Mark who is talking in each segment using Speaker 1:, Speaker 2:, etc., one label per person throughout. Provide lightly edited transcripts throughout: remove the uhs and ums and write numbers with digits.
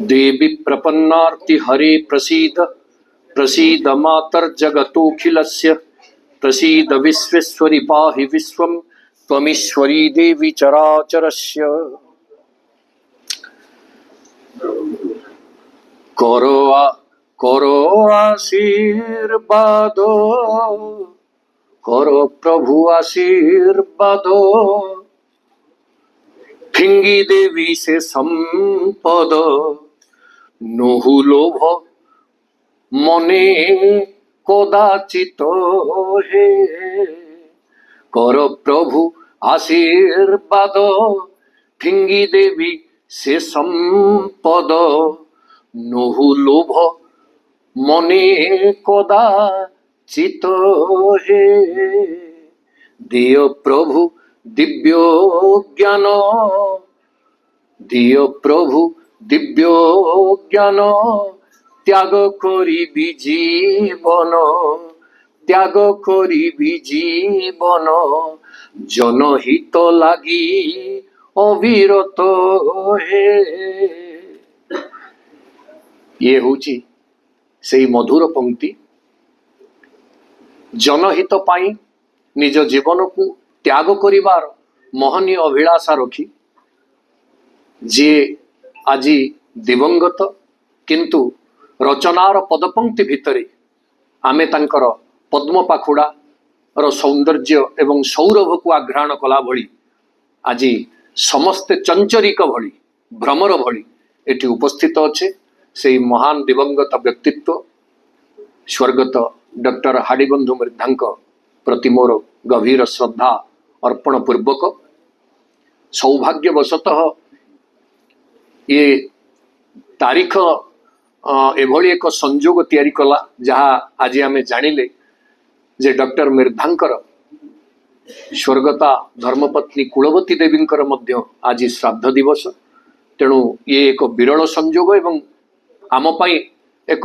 Speaker 1: देवी प्रपन्नार्ति हरे प्रसीद प्रसीद मातर्जगतोऽखिलस्य प्रसीद विश्वेश्वरि पाहि विश्वं त्वमीश्वरी देवी चराचरस्य। करो आशीर्वाद, करो प्रभु आशीर्वाद, फिंगी देवी से संपद, नहु लोभ मने कदाचित हे। करो प्रभु आशीर्वाद, फिंगी देवी से संपद, नहु लोभ मने कदाचित हे। दिय प्रभु दिव्य ज्ञान, दिय प्रभु दिव्य ज्ञान, त्याग करिबी जीवन, त्याग करिबी जीवन, जनहित लागि अविरत हे। ये होची सेई मधुर पंक्ति। जनहित पाई निज जीवन को त्याग करिबार महनीय अभिलाषा रखी जे आजी दिवंगत, किंतु रचनार पदपंक्ति भितरे आमे तांकर पद्म पाखुड़ा रो सौंदर्य एवं सौरभ को आघ्राण कला भली आजी समस्ते चंचरिक भली भ्रमर भली एटी उपस्थित अच्छे। से महान दिवंगत व्यक्तित्व स्वर्गत डॉक्टर हाड़ीबंधु मृद्धांक प्रति मोर गभीर श्रद्धा अर्पण पूर्वक सौभाग्यवशतः ये तारीख एभली एक संजोग तैयारी कला जहाँ आज आम जानिले जे डॉक्टर मृद्धांकर स्वर्गता धर्मपत्नी कुलवती देवींकर मध्य आज श्राद्ध दिवस। तेणु ये एक विरल संजोग एवं आम पाई एक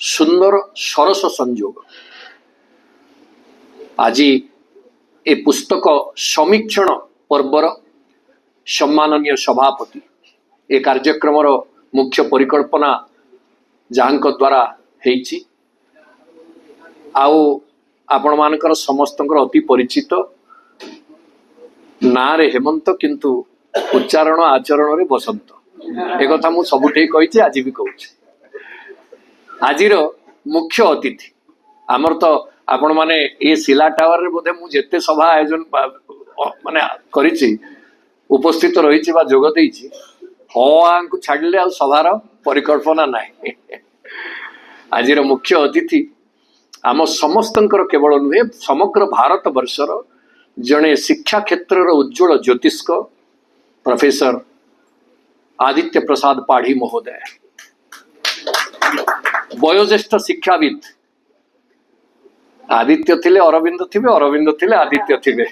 Speaker 1: सुंदर सरस संजोग। आज ए पुस्तक समीक्षण पर्वर सम्माननीय सभापति ए कार्यक्रम मुख्य परिकल्पना जहां द्वारा हेची आपण मानकर समस्तंकर अति परिचित ना रे हेमंत किंतु उच्चारण आचरण रे बसंत। एक कथा मु सबुठे कही आज भी कहूँ। आजिर मुख्य अतिथि आमर तो आपण माने ये शिला टावर रे बोधे मु जेते सभा आयोजन माने करिछि उपस्थित रही जोग देइछि को छाड़िले आ सभार परिकल्पना ना। आजिर मुख्य अतिथि आम समस्तंकर केवल नुहे समग्र भारत वर्षर जड़े शिक्षा क्षेत्र उज्ज्वल ज्योतिष्क प्रोफेसर आदित्य प्रसाद पाढ़ी महोदय, वयोज्येष्ठ शिक्षाविद। आदित्य थिले अरविंद थिबे, अरविंद थिले आदित्य थिबे,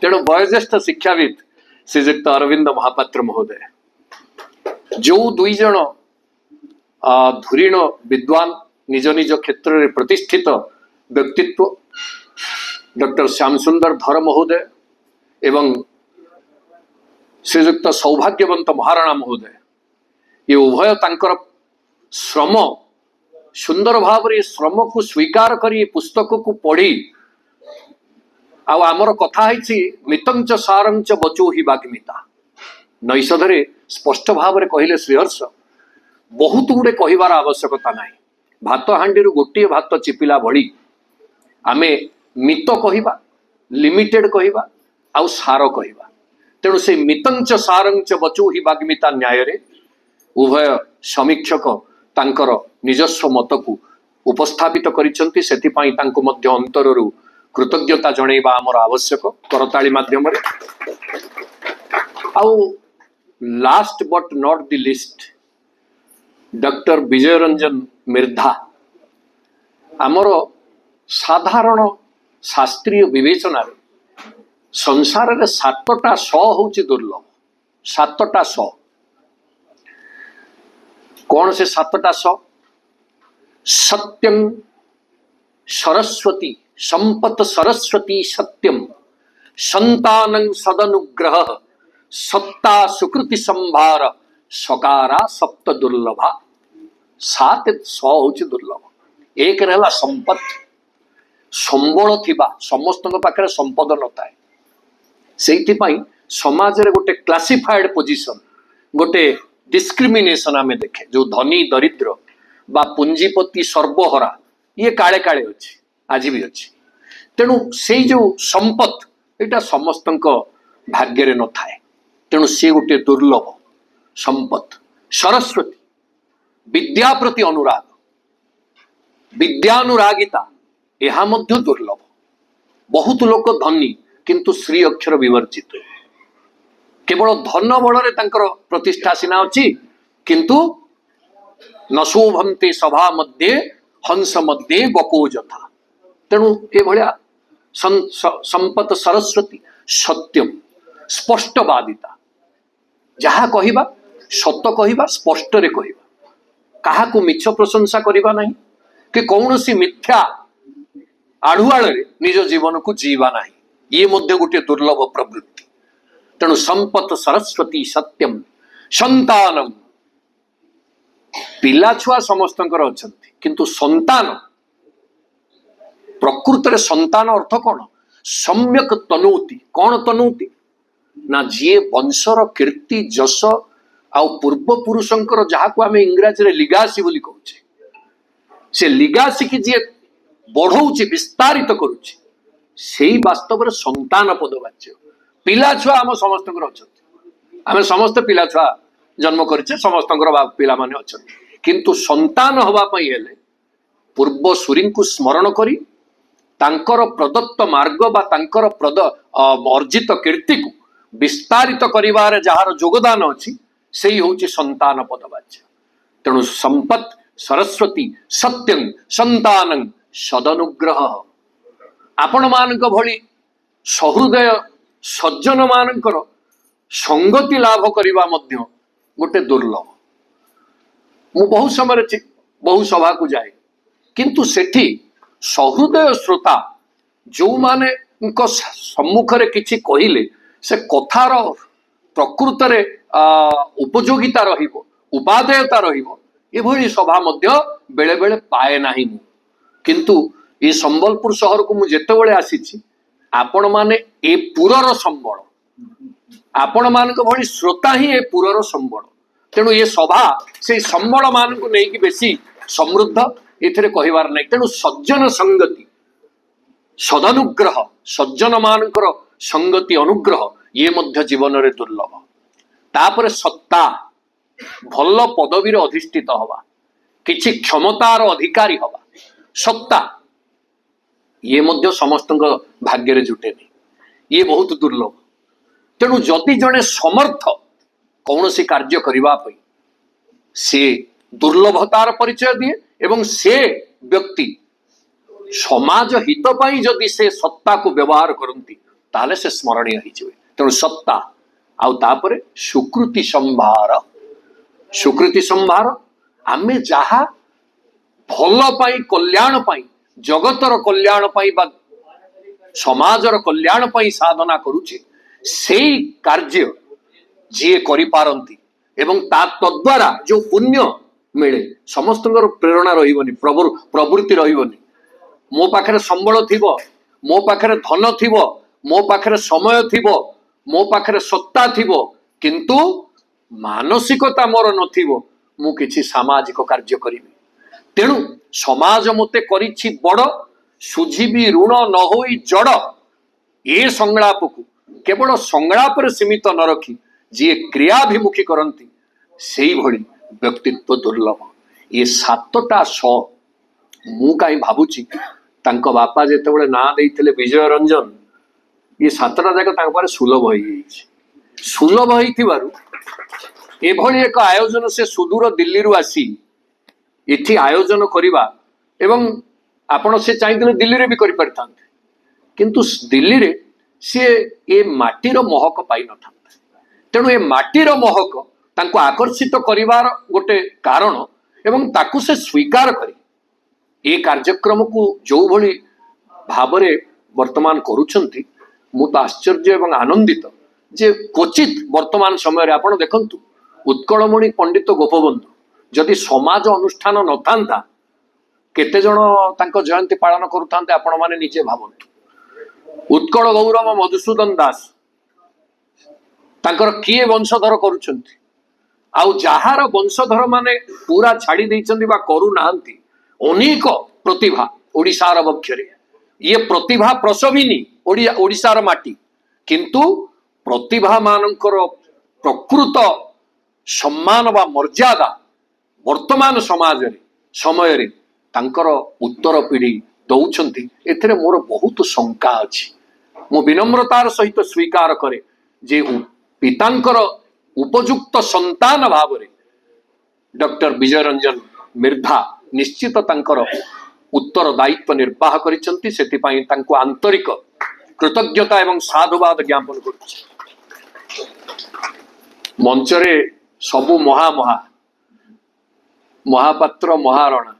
Speaker 1: तेणु वयोज्येष्ठ शिक्षाविद श्रीजुक्त अरविंद महापात्र महोदय, जो दुई जन धुरीण विद्वान निज निज क्षेत्र में प्रतिष्ठित व्यक्तित्व डॉक्टर श्याम सुंदर धर महोदय एवं श्रीजुक्त सौभाग्यवंत महाराणा महोदय, ये उभय तांकर श्रम सुंदर भाव श्रम को स्वीकार करी पुस्तक को पढ़ी आमर कथा मितंच सारंच बचो ही वाग्मिता नैषधरे स्पष्ट भाव में कहले श्रीहर्ष बहुत गुड़े कहबार आवश्यकता ना। भात हांडी गोटे भात चिपिला भली आमे मित कहवा लिमिटेड कहवा आउ सार कहवा। तेणु से मितंच सारंच बचो ही वाग्मिता न्याय रे उभय समीक्षक तांकर निजस्व मत को उपस्थापित करिसंती। सेथिपाई तांको मध्य अंतररु कृतज्ञता जणैबा आमर आवश्यक करताली माध्यम रे। आउ last but not the least doctor Vijay Ranjan Mirdha आमर साधारण शास्त्रीय विवेचना संसार रे 7टा स होची दुर्लभ। 7टा स कौन से 7टा स? सत्यं सरस्वती संपत सरस्वती सत्यम संतानं सदनुग्रह सत्ता सुकृति संभार सकारा सप्त दुर्लभा, 7 6 होची दुर्लभ। एक रहला संपत्ति, संबल थिबा, समस्त पाखे संपद न थाए, से समाज रे गोटे क्लासिफाइड पोजिशन, गोटे डिस्क्रिमिनेशन आमे देखे, जो धनी दरिद्र बा पुंजीपति सर्वहरा ये काले काले अच्छी आज भी अच्छी। तेणु से जो संपत यहाँ समस्त भाग्य न थाए, तेणु सी गोटे दुर्लभ संपत। सरस्वती विद्या प्रति अनुराग, विद्यानुरागिता, यह मध्य दुर्लभ। बहुत लोक धनी किंतु श्री अक्षर विवर्जित, केवल धन बल प्रतिष्ठा सीना अच्छी किंतु न शोभन्ते सभा मध्ये हंस मध्ये गको जथा। तेणु ये संपत सरस्वती सत्यम, स्पष्टवादिता, जहा कहवा सत कहवा, स्पष्ट रे कहवा, कहा को मिछ प्रशंसा करवा नहीं कि कौन सी मिथ्या आढ़ुआल निज जीवन को जीवा नहीं, ये मध्य गोटे दुर्लभ प्रवृत्ति। तेणु संपत सरस्वती सत्यम संतानम, पिला छुआ समस्त अछंती किंतु संतान, प्रकृत रे संतान अर्थ कौन? सम्यक तनौती। कौन तनौती ना जी वंशर कीर्ति जश आउ पूर्व पुरुषंकर जहाँ को आम इंग्राजी रे लिगासी बोली कहूचे, से लिगासी की जी बढ़ौची विस्तारित करुची, से वास्तव संतान पदवाच्य। पिला छुआ आम समस्त अछंती, आम समस्त पिला छुआ जन्म करिचे, समस्त पिला माने अछंती, किंतु संतान हवा पई हेले पूर्व सूरी को स्मरण करी तांकर प्रदत्त मार्ग बा तांकर अर्जित कीर्ति को विस्तारित करिवारे जहार योगदान अछि सेही होची संतान पदवाच्य। तेणु संपत सरस्वती सत्यं संतानं सदनुग्रह। आपण मानक भली सहृदय सज्जन मानकर संगति लाभ करिवा मध्य गोटे दुर्लभ। मु बहु समय बहु सभा को जाए किंतु सेठी सहृदय श्रोता जो माने सम्मुख रे किछि कहिले से कथार प्रकृत रे उपयोगिता रहिबो, उपादेयता रहिबो, एभली सभा मध्य बेले बेले पाए नाही। किंतु ये संबलपुर शहर को मु जेतेबेले आसीछि, आपण माने ए पुरर संबल, आपण मानक भली श्रोता ही ए पुरर संबल। तेणु ये सभा से संबल मान को नहीं कि बेसी समृद्ध एथिरे कहिवार नहीं। तेणु सज्जन संगति सदनुग्रह, सज्जन मानकर संगति अनुग्रह ये मध्य जीवन रे दुर्लभ। तापर सत्ता, भल पदवी रे अधिष्ठित हवा, किछि क्षमतार अधिकारी हवा, सत्ता ये मध्य समस्त भाग्य रे जुटेनी, ये बहुत दुर्लभ। तेणु जदि जड़े समर्थ कौन सी कार्य करबा पई से दुर्लभतार परिचय दिए एवं से व्यक्ति समाज हित पाई जदि से सत्ता को व्यवहार करती ताले से स्मरणीय होइजिवे। तेणु सत्ता आउ तापरे सुकृति संभार, सुकृति संभार आमे जहा भल पाई कल्याण पाई जगतर कल्याण पाई बा समाजर कल्याण पाई साधना करूचे सेई कार्य जी करि पारंती एवं ता तद्वारा जो पुण्य मिले समस्त प्रेरणा रहिबनी, प्रवृत्ति रहिबनी। मो पाखरे संबल थिबो, मो पाखरे धन थिबो, मो पाखरे समय थिबो, मो पाखरे सत्ता थिबो, किंतु मानसिकता मोर नथिबो, मु किछि सामाजिक कार्य करिबी। तेणु समाज मते करिछि बड़, सुझिबी ऋण न होई जड़। ए संगलाप को केवल संगलाप रे सीमित न रखी जी क्रियाभिमुखी करती से भली व्यक्तित्व दुर्लभ। ये 7टा स मु कहीं भावुची तांको बापा जेतेबेले ना देइथिले विजय रंजन, ये 7टा जाक सुलभ हो सुलभ होइथिबारु एभली एक आयोजन से सुदूर दिल्ली रु आसी इथि आयोजन करिबा एवं आपण से चाहिए दिल्ली रे भी करि परथांते, किंतु दिल्ली रे से ए माटीर महक पाई न था। तेणु ए माटीर महक तांको आकर्षित करिवार गोटे कारण एवं ताकू से स्वीकार करी ए कार्यक्रम को जो भली भावरे वर्तमान करूछंती मु तो आश्चर्य एवं आनंदित जे क्वचित वर्तमान समय रे आपण देखंतु उत्कलमणि पंडित गोपबंधु जदि समाज अनुष्ठान न था केते जन तांको जयंती पालन करुथांते आपण माने निजे भावंतु। उत्कल गौरव मधुसूदन दास तांकर किए वंशधर करुछंती आउ जहार वंशधर माने पूरा छाड़ी देइछंती बा करू नाहंती अनेक प्रतिभा ओडिशार बक्षरे ये प्रतिभा प्रसविनी ओडिशार माटी किंतु प्रतिभा मानकर प्रकृत सम्मान बा मर्यादा वर्तमान समाज रे समय रे तांकर उत्तर पीढ़ी दौछंती एथिरे मोर बहुत शंका अछि। मु विनम्रतार सहित स्वीकार करे जे पितांकर उपयुक्त संतान भाव रे डॉक्टर विजय रंजन मिर्धा निश्चित तांकर उत्तर दायित्व निर्वाह करिसंती सेति पई तांको आंतरिक कृतज्ञता एवं साधुवाद ज्ञापन करुछि। मंचरे सबु महा महापात्र महारणा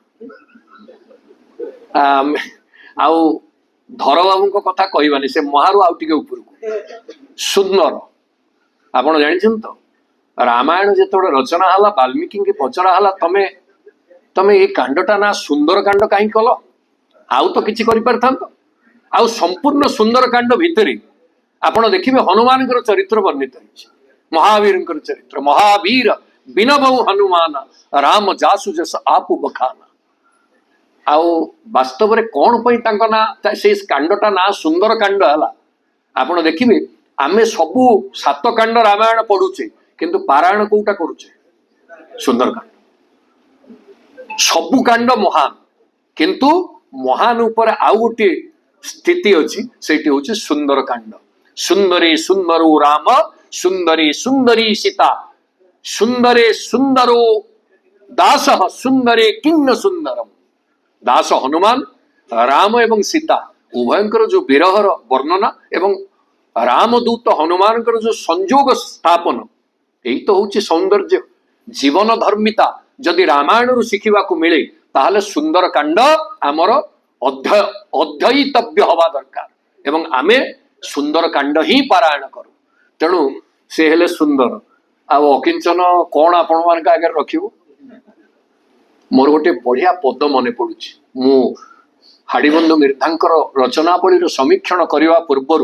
Speaker 1: आउ धर बाबू कथा कहबानी से महारु आउ टिके उपरकू सुंदर आपण जानिछन तो रामायण जेतोड़ रचना हला वाल्मीकि के पचरा हला तमे तमे ए कांडटा ना सुंदर कांड काई कल आउ तो किछि करि परथांत आउ संपूर्ण सुंदर कांड भितरी आपण देखिबे हनुमान चरित्र वर्णित होइछ महावीर चरित्र महावीर बिनबहु हनुमान राम जासु जस आपु बखाना आउ वास्तव रे कौन पई तांको ना से कांडटा ना सुंदर कांड हला आपण देखिबे आमे सबु सात कांड रामायण पढुचे किंतु पारायण कोटा करूचे सुंदर कांड सबु कांड महान किंतु महान ऊपर आउ गोटे स्थिति अछि सेठी होछि सुंदर कांड सुंदरे सुंदरो राम सुंदरी सुंदरी सीता सुंदरे सुंदरो दास सुंदरे किन्न सुंदरम दास हनुमान राम एवं सीता उभयंकर जो विरहर वर्णना एवं रामदूत हनुमान जो संयोग स्थापन यही तो हूँ सौंदर्य जीवन धर्मिता जदि रामायण रु शिखा मिले ताहले सुंदर कांड आमर अध्ययितव्य हवा दरकार एवं आमे सुंदर कांड ही पारायण करूँ तेणु से हेले सुंदर अकिंचन कौन आपण मान आगे रखिबो मोर गोटे बढ़िया पद मन पड़ुछि मु हाड़ीबंधु मिर्धांकर रचनावली समीक्षण करने पूर्वर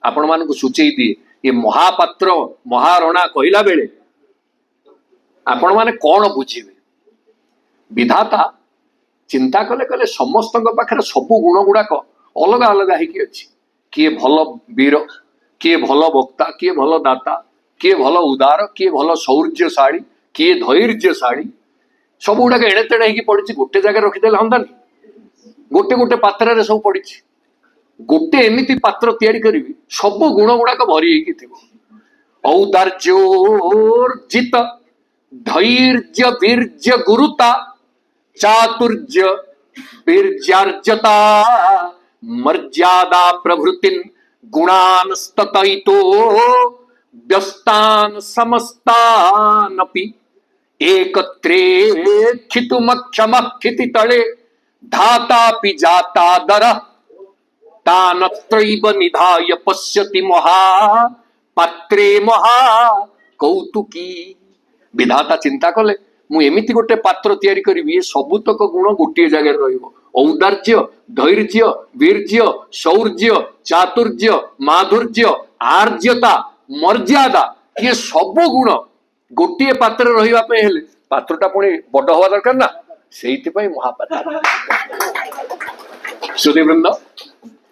Speaker 1: आपण मान सूचई दिए ये महापात्र महारणा कहला बेले आपण माने कौन बुझिबे विधाता चिंता कले कले समस्त पाखे सबु गुण गुड़ाक अलग अलग होगी अच्छी किए भल वीर किए भल वक्ता किए भल दाता किए भल उदार किए भल शौर्यशाड़ी किए धैर्यशाड़ी सब गुड़ाक एणे तेणे होगी पड़ी गोटे जगह रखिदेले हंदानी गोटे गोटे पात्र रे सब पड़ी गोटे एमिति पात्र तैयारी करी सब गुण गुड़ाक भरी औदार्योर्जित धैर्य वीर्य गुरुता चातुर्य वीर्यार्जता मर्यादा प्रभृतिन गुणान स्ततयितो व्यस्तान समस्तानपि एकत्रे खितुमक्षमक्षिति तले धातापि जाता दर तानत्रैव निधाय पश्यति महा पात्रे महा कौतुकी विधाता चिंता कले मु एमिति गोटे पात्र तैयारी करी सबुतक गुण गोटे जगह रहिबो औदार्य धैर्य वीर्य शौर्य चातुर्य माधुर्य आर्यता मर्यादा ये सब गुण गोटे पात्र रहिबा पे हेले पात्रटा पुणी बड़ हवा दरकार ना सेइथिपई महापात्र श्रुतिवृंद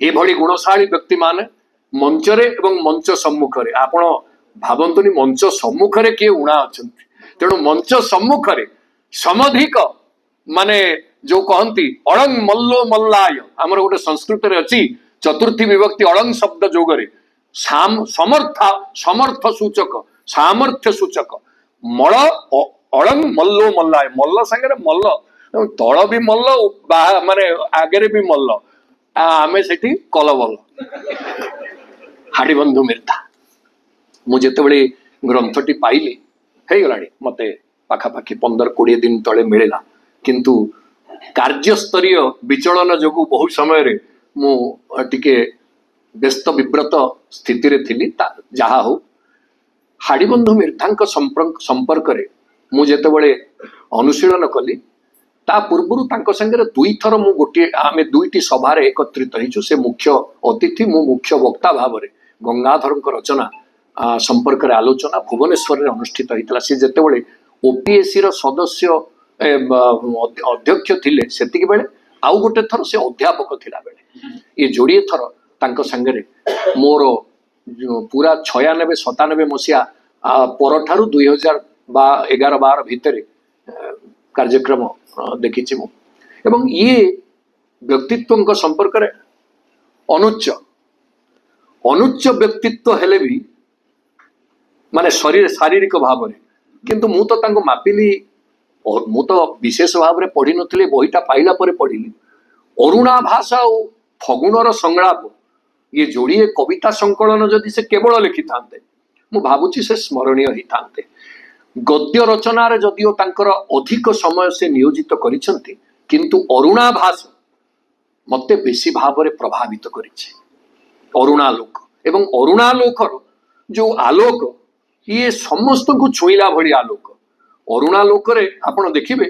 Speaker 1: एभली गुणशाली व्यक्ति माने मंचरे एवं मंच सम्मुखरे आपण भावंतुनी मंच सम्मुखरे किए उणा अछंती तेणु मंच सम्मुखरे समधिक माने जो कहती अड़ंग मल्लो मल्लाय आमर गोटे संस्कृत रे अच्छी चतुर्थी विभक्ति अड़ंग शब्द जोगरे समर्थ सूचक सामर्थ्य सूचक मल अड़ंग मल्लो मल्लाय मल्ल संगे मल्ल तल भी मल्ल माने आगे भी मल्ल आमे सेठी कलबल हाड़ीबंधु मिर्धा मुझे ग्रंथटी पाइली है गलानी मते पाखापाखि 15-20 दिन तले मिलला किंतु कार्यस्तरीय विचलन जोगु बहु समय रे मु टिके व्यस्त विव्रत स्थिति रे थिली जहा हो हाड़ीबंधु मिर्धांक संपर्क मु जेतेबेले अनुशीलन कली ता पूर्वरु तांको संगे दुई थर मु गोटे आमे दुईटी सभा एकत्रित होइछु। से मुख्य अतिथि मु मुख्य वक्ता भाव में गंगाधर रचना संपर्क रे आलोचना भुवनेश्वर रे अनुष्ठित होइतला। से जेतेबेले ओपीएससी रो सदस्य अध्यक्ष थिले सेतिक बेले आउ गोटे थर से अध्यापक थिला बेले ये जोड़िए थर तांको संगे मोर पूरा 96-97 मसीहा परठारु 2011-12 भितर कार्यक्रम देखी एवं ये व्यक्तित्व संपर्क रे अनुच्च अनुच्च व्यक्तित्व हेले भी माने शारीरिक भाव में किंतु मु तो तांको मापिली और मु तो विशेष भाव में पढ़ी नथिले बहीटा पाइला परे पढ़िली अरुणा भाषा और फगुणर संलाप ये जोड़िए कविता संकलन जदि से केवल लिखि थांते मु भाबुची से स्मरणीय ही थांते। गद्य रचनार जदिओ तांकर अधिक समय से नियोजित करिसंती किंतु अरुणा भाषा मते बेसी भाव में प्रभावित करिছে। अरुणालोक एवं अरुणालोकर जो आलोक ये समस्त को छुईला भली आलोक अरुणालोक रे आपण देखिबे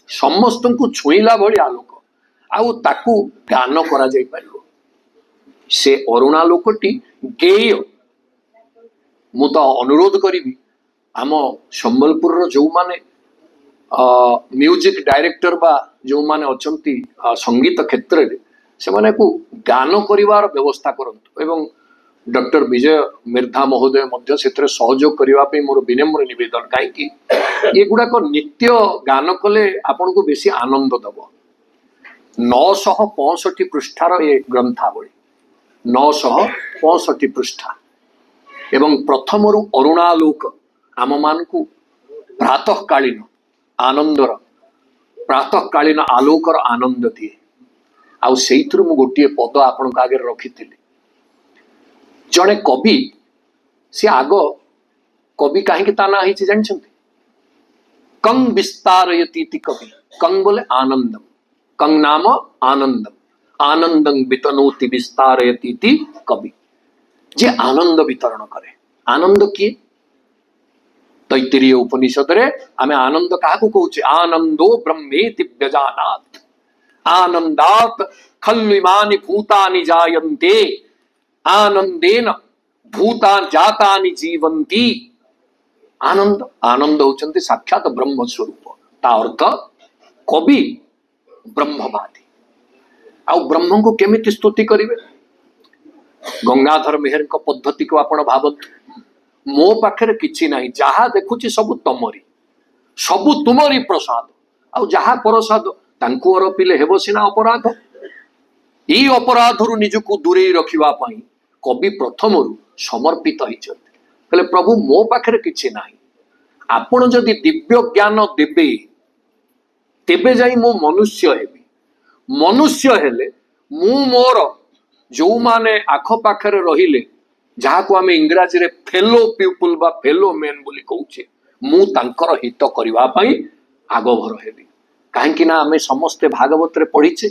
Speaker 1: समस्त को छुईला भली आलोक आउ ताकू गान करा जाई परिबो। से अरुणालोकटी गेय मु तो अनुरोध करी आम संबलपुर जो माने म्यूजिक डायरेक्टर बा जो माने अछंती संगीत क्षेत्र रे से माने को गान करिवार व्यवस्था करंतु एवं डॉक्टर विजय मिर्धा महोदय मध्य क्षेत्र सहयोग करबा पे मोर विनम्र निवेदन काई कि ये गुडा को नित्य गान कले आपन को बेसी आनंद दबो। 965 पृष्ठार ये ग्रंथावली 965 पृष्ठा एवं प्रथम रु अरुणालोक आम मान को प्रातःकालीन आनंदर प्रातःकालीन आलोकर आनंद दिए आउ सेइथरु मु गोटे पद आपण आगे रखी जड़े कवि से आग कवि कहीं ता ना जानते कंग विस्तारयती कवि कंग बोले आनंदम कंग नाम आनंदम आनंदं वितनोति विस्तारयती कवि जे आनंद वितरण करे। आनंद किए तैत्तिरीय उपनिषद रे आमे आनंद काहाकू कहूचे आनंदो ब्रह्मेति व्यजानात् आनंदात् खल्विमानि भूतानि जायन्ते आनंदेन भूतानि जातानि जीवन्ति। आनंद आनंद होचंती साक्षात ब्रह्म स्वरूप ता अर्थ कवि ब्रह्मवादी आउ ब्रह्म को केमिति स्तुति करिवे। गंगाधर मेहर को पद्धति को आपण भावत मो पाखरे किछि नाही जहा देखुची सब तमरी सब तुमरी प्रसाद आउ जहा प्रसाद तांको अरपिले हेबो सिना अपराध ई अपराधरु निजको दूरे रखिबा पई कवि प्रथमरु समर्पित होइछथि कहले प्रभु मो पाखरे किछि नाही आपण जदि दिव्य ज्ञान देबे तेबे जाई मो मनुष्य हेबी मनुष्य हेले मु मोर जो माने आख पाखरे रहिले जहा को आमे इंग्राजी रे फेलो पीपल बा फेलो मेन बोली कहूचे मु तांकर हित करबा पई आगभर हेबी काहे कि ना आमे समस्त भागवत रे पढिचे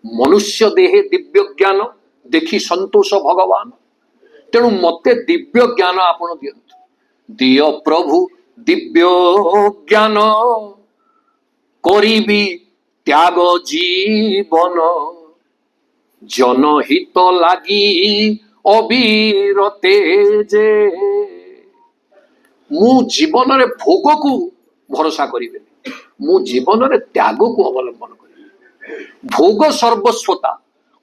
Speaker 1: मनुष्य देहे दिव्य ज्ञान देखी संतोष भगवान तेणु मते दिव्य ज्ञान आपण दियंतु दिय प्रभु दिव्य ज्ञान करिबी त्याग जीवन जनहित लागी अविरते जे मु जीवन रे भोग को भरोसा करिबे मु जीवन रे त्याग को अवलंबन करिबे। भोग सर्वस्वता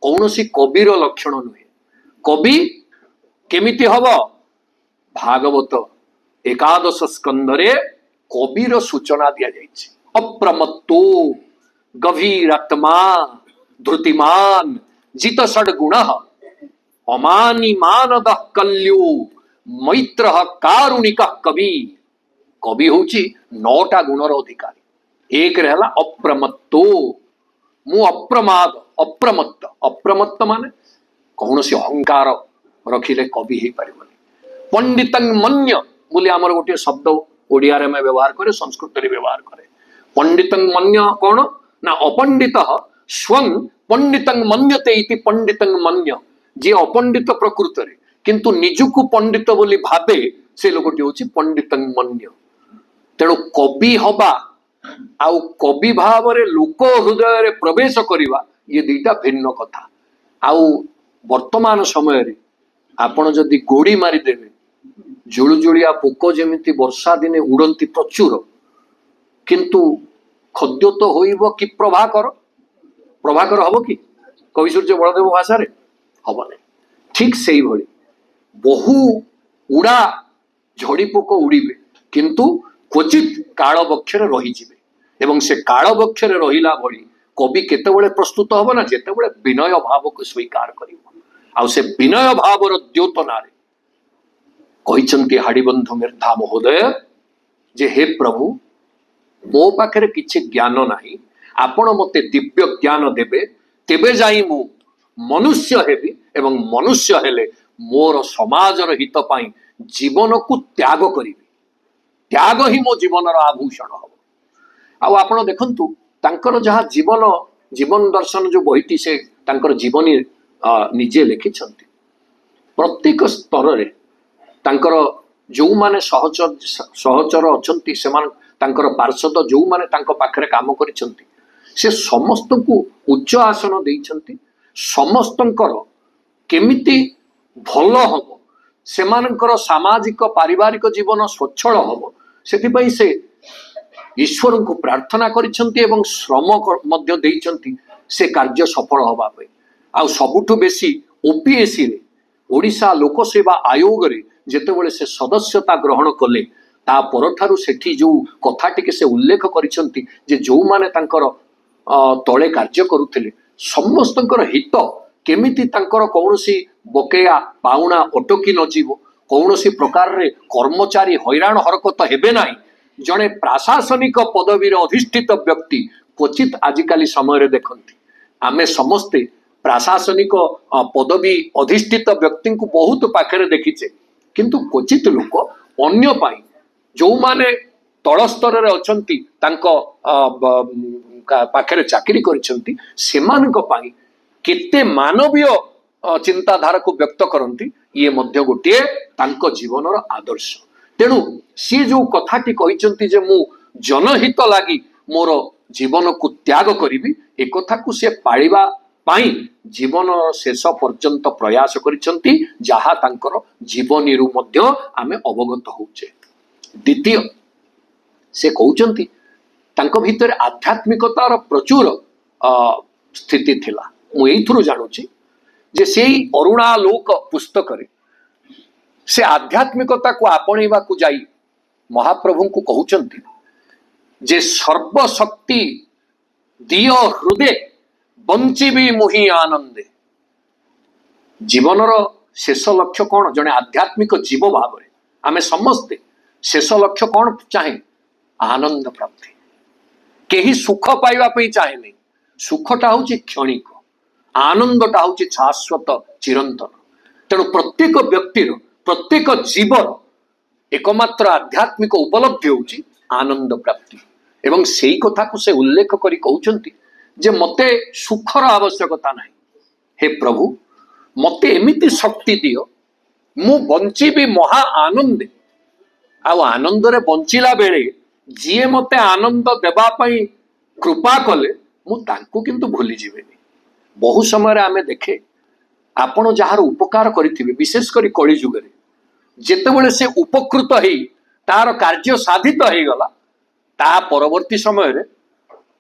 Speaker 1: कौनसी कविर लक्षण नुहे कवि केमिति हबो भागवत 11 स्कंदरे कविर सूचना दिया जाइछि अप्रमत्तो गभीरात्मा धृतिमान जित षड्गुण अमानी मानद कल्यो मैत्र कारुणिक कवि कवि होची 9टा गुणर अधिकारी एक रहला अप्रमत्तो मु अप्रमाद अप्रमत्त अप्रमत्त माने कौनसी अहंकार रखिले कवि ही परिबनी। पंडितं मन्य बोली आमर गोटे शब्द ओडिया रे में व्यवहार करे संस्कृत रे व्यवहार करे पंडितं मन्य कौन ना अपंडित स्वं पंडितं मन्यते इति पंडितं मन्य जे अपंडित प्रकृत रे किंतु निजुकु पंडित बोली भाबे से लोकटी हूँ पंडित मन्य। तेणु कवि हवा आउ कवि भाव रे लोक हृदय रे प्रवेश करवा ये दुईटा भिन्न कथा। आउ वर्तमान समय रे आपण जदि गोड़ी मारिदेवे जुलुजुलिया पोक जेमिति वर्षा दिने उड़ती प्रचुर, किंतु खद्य तो होइबो कि प्रभाकर प्रभाकर हबो कि कवि सूर्य बलदेव भाषा रे हबो नै। ठीक सेही भली बहु उड़ा झड़ी पोक उड़ीबे किंतु क्वचित काल बक्षरे रही जिवे एवं से काल बक्षरे रहिला भली कवि केतेबेले प्रस्तुत हबो ना जेतेबेले विनय भाव को स्वीकार करिवो। आ से विनय भावर द्योतनारे कहिचंती हाड़ीबंधु मेधा महोदय जे हे प्रभु मो पाखरे किछि ज्ञान नाही, आपण मते दिव्य ज्ञान देबे तेबे जाई मु मनुष्य हेबी एवं मनुष्य हेले मोर समाजर हित पाई जीवन को त्याग करिबी। त्याग ही मो जीवनर आभूषण हम। आउ आपण देखंतु तांकर जहा जीवन जीवन दर्शन जो बहिटी से तांकर जीवनी निजे लिखिछंती। प्रत्येक स्तर रे तांकर जो माने सहचर अछंती सेमान तांकर पार्षद जो माने तांको पाखरे काम करिछंती से समस्त को उच्च आसन देइछंती। समस्तंकर केमिति भल हबो सेमानकर सामाजिक पारिवारिक जीवन स्वच्छल हबो सेथिपई से ईश्वर को प्रार्थना करिछंती एवं श्रम मध्य देइछंती से कार्य सफल हबा पे। आ सबुठु बेसी ओपीएससी रे ओडिशा लोक सेवा आयोग रे जेतेबेले से सदस्यता ग्रहण कले ता परठारु सेठी जो कथाटी के से उल्लेख करिछंती जे जो माने तांकर तळे कार्य करुथिले समस्तंकर हित केमिति तांकर कौनसी बकेया पाउना अटकी न जीवो कौनसी प्रकार रे कर्मचारी हैरान हरकत हेबे नाही। जड़े प्रशासनिक पदवी अधिष्ठित व्यक्ति क्वचित आजिकाली समय देखती आमे समस्ते प्रशासनिक पदवी अधिष्ठित व्यक्ति को बहुत पाखरे देखीचे, किंतु क्वचित लोक अन्य पाई जो माने तल स्तर रे अछंती तांको पाखरे चाकरी करिसंती सेमानक पाई केते मानवीय चिंताधारा को व्यक्त करती ये मध्य गोटे तांको जीवनर आदर्श। तेणु सी जो कथाटी कहिसंती जे मु जनहित लागि मोर जीवन को त्याग करिवि ए कथा को से पाळिबा पाई जीवन शेष पर्यंत प्रयास करिसंती जहा तांकर जीवनी रु मध्य आमे अवगत होउचे। द्वितीय से कहउचंती तांको भितर आध्यात्मिकतार प्रचुर स्थिति थिला। मु एइथुरु जानुची जे सेई अरुणालोक पुस्तक रे से आध्यात्मिकता को आपणेबा को जाई महाप्रभु को कहउचंती जे सर्वशक्ति दियो हृदय बंचिबी मुहि आनंदे। जीवनर शेष लक्ष्य कौन जने आध्यात्मिक जीव भाव रे आमे समस्ते शेष लक्ष्य कौन चाहे आनंद प्राप्ति। केही सुख पाइबा पई चाहे नहीं, सुखटा होची क्षणिक, आनंदटा होची शाश्वत चिरंतन। तेणु प्रत्येक व्यक्तिर प्रत्येक जीवर एकमात्र आध्यात्मिक उपलब्धि होची आनंद प्राप्ति। एवं सेई कथा को से उल्लेख करी कहउचंती जे मते सुखर आवश्यकता नहीं, हे प्रभु मते एमिति शक्ति दियो मु बंचिबी महा आनंदे। आ आनंद रे बंचिला बेले जिए मते आनंद देबा पई कृपा कले मु तांको किंतु भूली जीवेनी। बहु समय आमे देखे आपण जहार उपकार करिथिबे विशेष करी कली जुग रे जेतेबेले से उपकृत हेई तार कार्य साधित हेई गला ता परवर्ती समय रे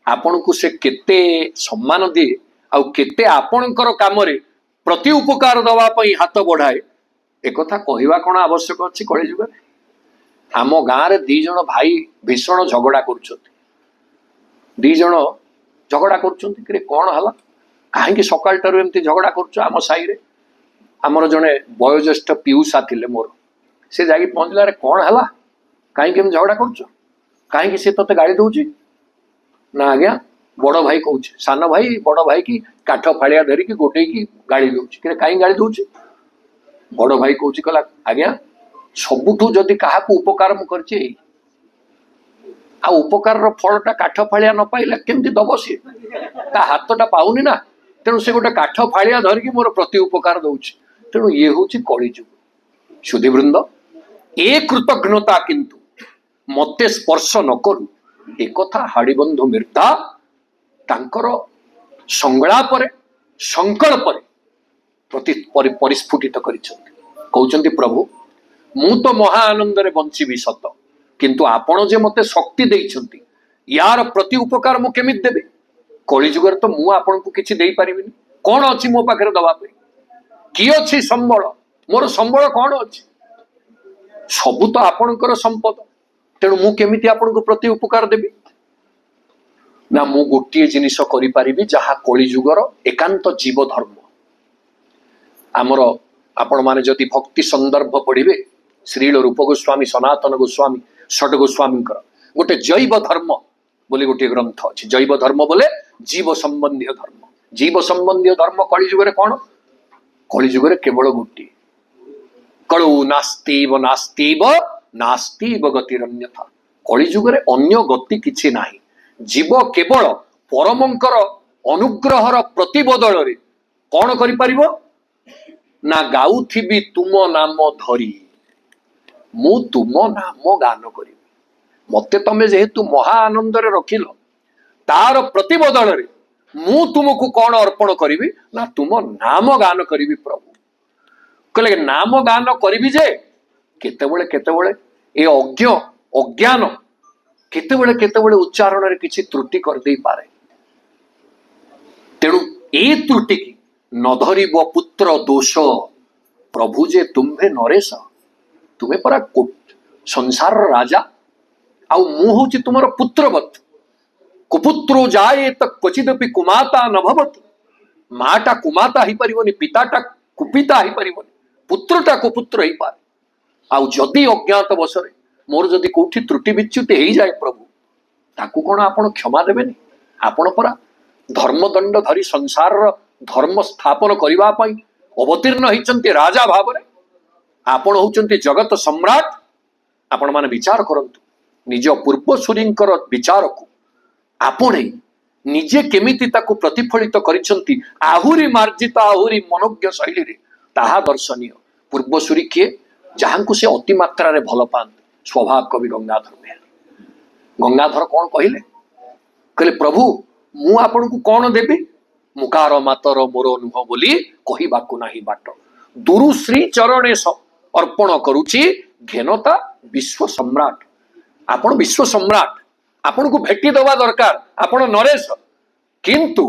Speaker 1: आपण को से केते सम्मान दिए आ केते आपणकर काम रे प्रति उपकार दवा पई हाथ बढ़ाए एक कथा कहवा कोन आवश्यक अछि कली जुग रे। आम गाँव रे दी जण भाई भीषण झगड़ा करुछंती, दी जण झगड़ा करुछंती कि कोन हला काहेकि सकाल टारू एमती झगड़ा करुछ। आम साई रे आमर जणे वयोज्येष्ठ पियूषा थिले मोर से जाई पहुंचला रे कोन हला काहेकि हम झगड़ा करुछ काहेकि से तते गाड़ी दउची ना आज्ञा बड़ भाई कहूँ सान भाई बड़ भाई की काठ फाड़िया धरिकी गोटे की गाड़ी दउची कि काई गाड़ी दउची। बड़ भाई कहूँ कहला आज्ञा सबुठू जदि क्या उपकार मु करछि आ उपकार फलटा काठ फाड़िया न पाइला केमती दब सी ता हाथटा पाउनी ना। तेणु से गोटे काठ फाड़िया धरिकी मोर प्रति उपकार दउची। तेणु ये हूँ कलिजुग। सुधीवृंद ए कृतज्ञता किंतु मते स्पर्श न करू एक हाड़ीबंधु मिर्धा तांकर संगलापर संकल्प परिस्फुटित कहते प्रभु मु तो महा आनंद रे बंची सत किंतु आपण जे मते शक्ति देइछंती यार प्रति उपकार मु केमित देबे कलिजुगर तो मु आपन को किछि देई परिबिनी कोन अछि मो पाखरे दबा पे की अछि संबळ मोर संबळ कोन अछि सबु तो आपनकर संपद तेणु मु केमिति आपन को प्रति उपकार देबी ना मु गोटिए जिनिस करि परिबी जहा कलिजुगर एकांत जीव धर्म आमर आपण माने जदि भक्ति संदर्भ पढ़िबे श्रील रूप गोस्वामी सनातन गोस्वामी षड गोस्वामी गोटे जैव धर्म बोले गोटे ग्रंथ अच्छी जैव धर्म बोले जीव संबंधी धर्म कलिजुगे कौन कलिजुगे केवल गोटे कलु नास्तीव नास्तीव नास्तीव गतिरन्यथा कलिजुगे अन्य गति किछि नाही जीव केवल परमंकर अनुग्रहर प्रतिबदल रे कौन करि परिबो ना गाउथिबी तुम नाम धरी मु तुम नाम गान करी मते तमे जेहेतु महा आनंद रे रखिल तार प्रतिबदल रे मु तुमको कौन अर्पण करी ना तुम नाम गान करी प्रभु कहले नाम गान करी जे केतेबेले ए अज्ञान केतेबेले उच्चारण रे किछि त्रुटि कर देई पारे तेणु ए त्रुटि की न धरिब पुत्र दोष प्रभु जे तुम्हे नरेश तुम्हें परा संसार राजा आउ मु हूँ तुमर पुत्रवत कुपुत्रो जाए तो क्वचिदपि कुमाता न भवति माटा कुमाता ही परिवनी पिताटा कुपिता ही परिवनी पुत्रटा कुपुत्र ही पारे आउ जदि अज्ञात बसरे मोर जदि कोठी त्रुटि विच्युति हो जाए प्रभु ताकू कौन आपण क्षमा देबेनी आपण परा धर्मदंड धरी संसार धर्म स्थापन करबा पई अवतीर्ण होइचंती राजा भाव आपण होउचंती जगत सम्राट आपण माने विचार करंतु निज पूर्वसूरींकर विचार को आपण निजे केमिति ताकू प्रतिफलित करिसंती आहुरी मार्जित आहुरी मनोज्ञ शैली रे ताहा दर्शनीय पूर्वसूरी किए जहांकु से अति मात्रा रे भल पांती स्वभाव कवि गंगाधर बेहेरा गंगाधर कौन कहले प्रभु मु आपण को कौन देबी मुकार मातर मोर नुह बोली कहिबाकु नाही बाट दुरु श्री चरणे अर्पण करुची घेनता विश्व सम्राट आपण विश्व सम्राट आपण को भेटी दवा दरकार आपण नरेश किंतु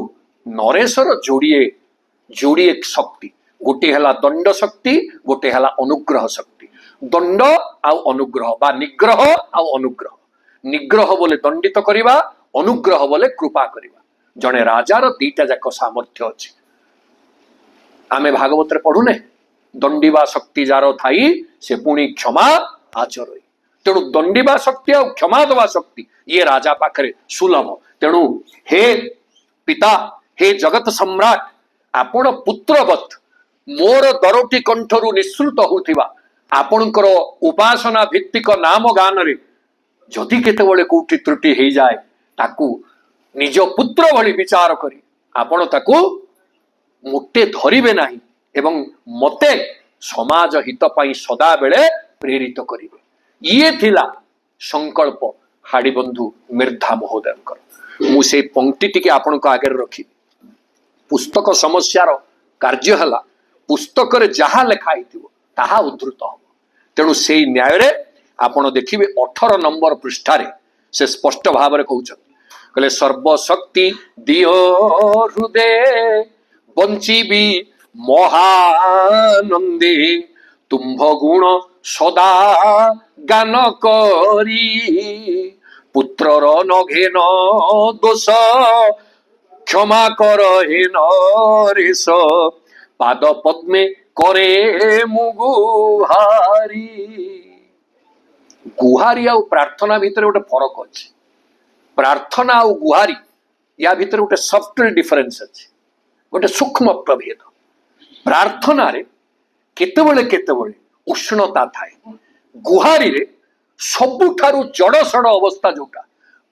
Speaker 1: नरेशर जोड़िए शक्ति गोटे हला दंड शक्ति गोटे हला अनुग्रह शक्ति दंड आउ अनुग्रह बा निग्रह आउ अनुग्रह निग्रह बोले दंडित करिबा अनुग्रह बोले कृपा करिबा जने राजार दीटा जाक सामर्थ्य अच्छे आमे भागवत रे पढ़ुने दंडिबा शक्ति जार थाई से पुणी क्षमा आचर तेणु दंडिबा शक्ति और क्षमा दवा शक्ति ये राजा पाखरे सुलभ तेणु हे पिता हे जगत सम्राट आपण पुत्रवत मोर दरोटी कंठरु निःसृत होउथिबा आपणकर उपासना भित्तिक नाम गान रे जदि केतेबेले कोठी त्रुटि हो जाए ताकू निज पुत्र भली विचार करी आपण ताकू मुटे धरिबे नाही एवं मते समाज हित पाई सदा बेले प्रेरित करिवे ये थिला संकल्प हाड़ीबंधु मिर्धा महोदय मु से पंक्ति टिके आपण को आगे रखी पुस्तक समस्यार कार्य हला पुस्तक रे जहा लेखा हिथिबो ताहा उद्धृत हो तेणु से न्याय रे आपण देखिबे 18 नंबर पृष्ठा रे से स्पष्ट भाव रे कहउछन कहले सर्वशक्ति दियो हृदय बंचीबी महानंदे तुम्भ गुण सदा गान करी पुत्रर नघेन दोष क्षमा कर हे नरेश पाद पद्मे करे मुगुहारी गुहारी आ प्रार्थना भितर गोटे फरक अच्छे प्रार्थना आ गुहारी या भितर गोटे सफ्टवेयर डिफरेन्स अच्छे गोटे सूक्ष्म प्रभेद प्रार्थना रे केतेबेले उष्णता थाए गुहारी रे सबुठारु जड़सड़ अवस्था जोटा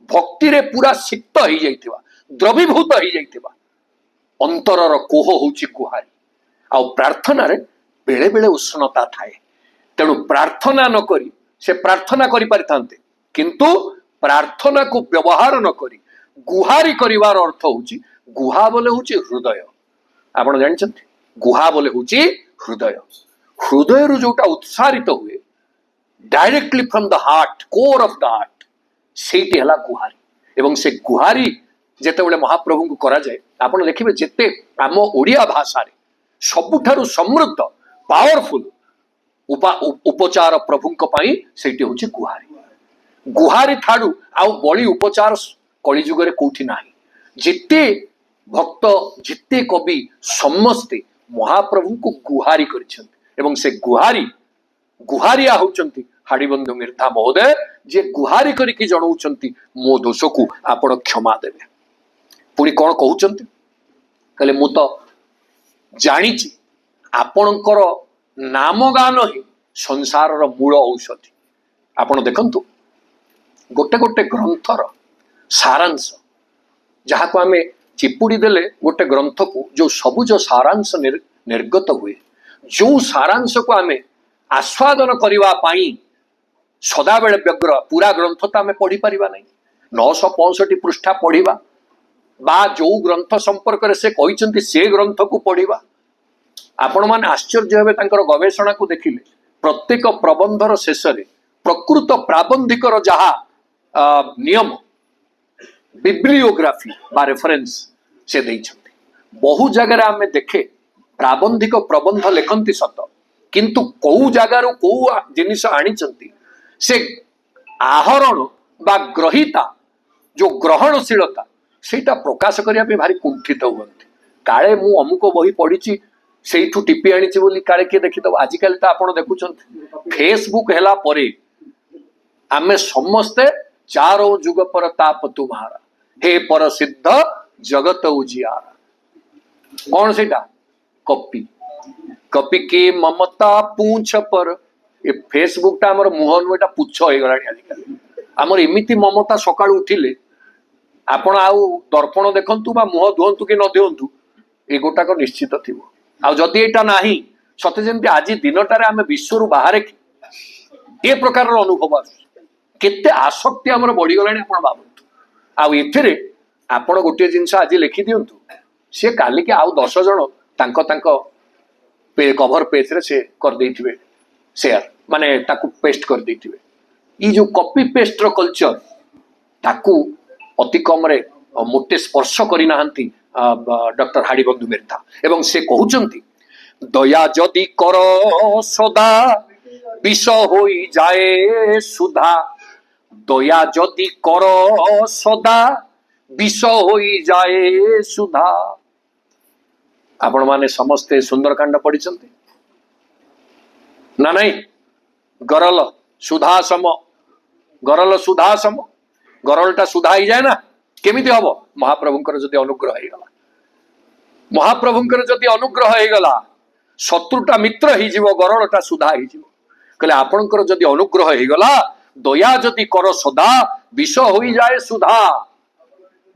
Speaker 1: भक्ति रे पूरा सिक्त हो जाइथिबा द्रवीभूत हो जाइथिबा अंतरर कोह होउची गुहारी आ प्रार्थना रे बेले बेले उष्णता थाए तेणु प्रार्थना न करी से प्रार्थना करि पारिथांते किंतु प्रार्थना को व्यवहार न करी गुहारी करिवार अर्थ होची गुहा बोले होची हृदय। आपण जानछंती गुहा बोले होची हृदय। हृदय रु जोटा उत्सारित हुए directly from the heart core of the heart सेठी हला गुहारी। एवं से गुहारी जेतेबेले महाप्रभु को करा जाए आपण देखिबे जेते आम ओडिया भाषा रे सबुठारु समृद्ध पावरफुल उपचार प्रभुंक पई सेठी होची गुहारी। गुहारी ठाडू आउ बड़ी उपचार कली जुगरे कोठी नाही। जिते भक्त जिते कवि समस्ते महाप्रभु को गुहारी करिसेंती एवं से गुहारी गुहारिया होचंती हाड़ीबंधु मिर्धा महोदय जे गुहारी करिकी जणाउचंती मो दोष को आपण क्षमा देबे। पुणी कौन कहउचंती कहले मु तो जानिछि आपणकर नाम गान ही संसार मूल औषधि। आपण देखंतु गोटे गोटे ग्रंथर सारांश जहाँ को आमे चिपुड़ी देले गोटे ग्रंथ को जो सबुज सारांश निर्गत हुए जो सारांश को आमे आस्वादन करिवा पाई सदा बेले व्यग्र पूरा ग्रंथ तो आमे पढ़ी परिबा नहीं। 965 पृष्ठा पढ़िबा बा जो ग्रंथ संपर्क से कहिसंती से ग्रंथ को पढ़िबा। आपण माने आश्चर्य हेबे तांकर गवेषणा को देखिले प्रत्येक प्रबंधर शेष रे प्रकृत प्राबंधिकर जहा नियम बिब्लियोग्राफी बा रेफरेंस से देइछंती। बहु जगह आमे देखे प्राबंधिक प्रबंध लेखंती सत किंतु कौ जगार कौ जिनिस आनिचंती से आहरण बा ग्रहिता जो ग्रहणशीलता सेटा प्रकाश करिया पे भारी कुंठित हुअंती। काळे मु अमुक बही पढिची सेठू टिपी आनिची बोली काळे के देखि तो आजिकल तो आपण देखुचंती फेसबुक हेला परे आमे समस्ते चारों जुग पर ताप तुम्हारा हे पर सिद्ध जगत उजियारा। कौन सेटा कपि कपि के ममता पूछ पर ए फेसबुक टा हमर मुहन एटा पुछ होई गलानी आजिकल हमर एमिति ममता सकाळ उठिले आपण आउ दर्पण देखंतु बा मुह धुंतु कि न धुंतु ए गोटाक निश्चित थिबो। आ जदि एटा नाही सते जेंति आज दिनटारे आमे विश्वरु बाहर ए प्रकार अनुभव आसु केते आसक्ति हमर बढ़ी गलानी आपण भाबंतु। आउ एथिरे आपण गोटे जिंस आज लिखि दियंतु से काली के आउ 10 जण तांको तांको कवर पेज रे से कर देथिबे शेयर माने ताकू पेस्ट कर देथिबे। ई जो कॉपी पेस्ट रो कल्चर ताकू अति कम रे मोटे स्पर्श करि नाहंती डॉक्टर हाड़ीबंधु मिर्धा। एवं से कहउचंती दया जदि कर सदा विष होई जाए सुधा दया जदि कर सदा विष होई जाए सुधा। आपण माने समस्ते सुंदरकांड पढ़िचंती ना नहीं गरल सुधासम गरल सुधासम गरलटा सुधा ही जाए ना केमिति हबो महाप्रभुंकर जदि अनुग्रह हे गला महाप्रभुंकर जदि अनुग्रह हे गला शत्रुटा मित्र ही जीवो गरलटा सुधा ही जीवो। कहले आपणकर जदि अनुग्रह हे गला दया जदि कर सदा विष होई जाए सुधा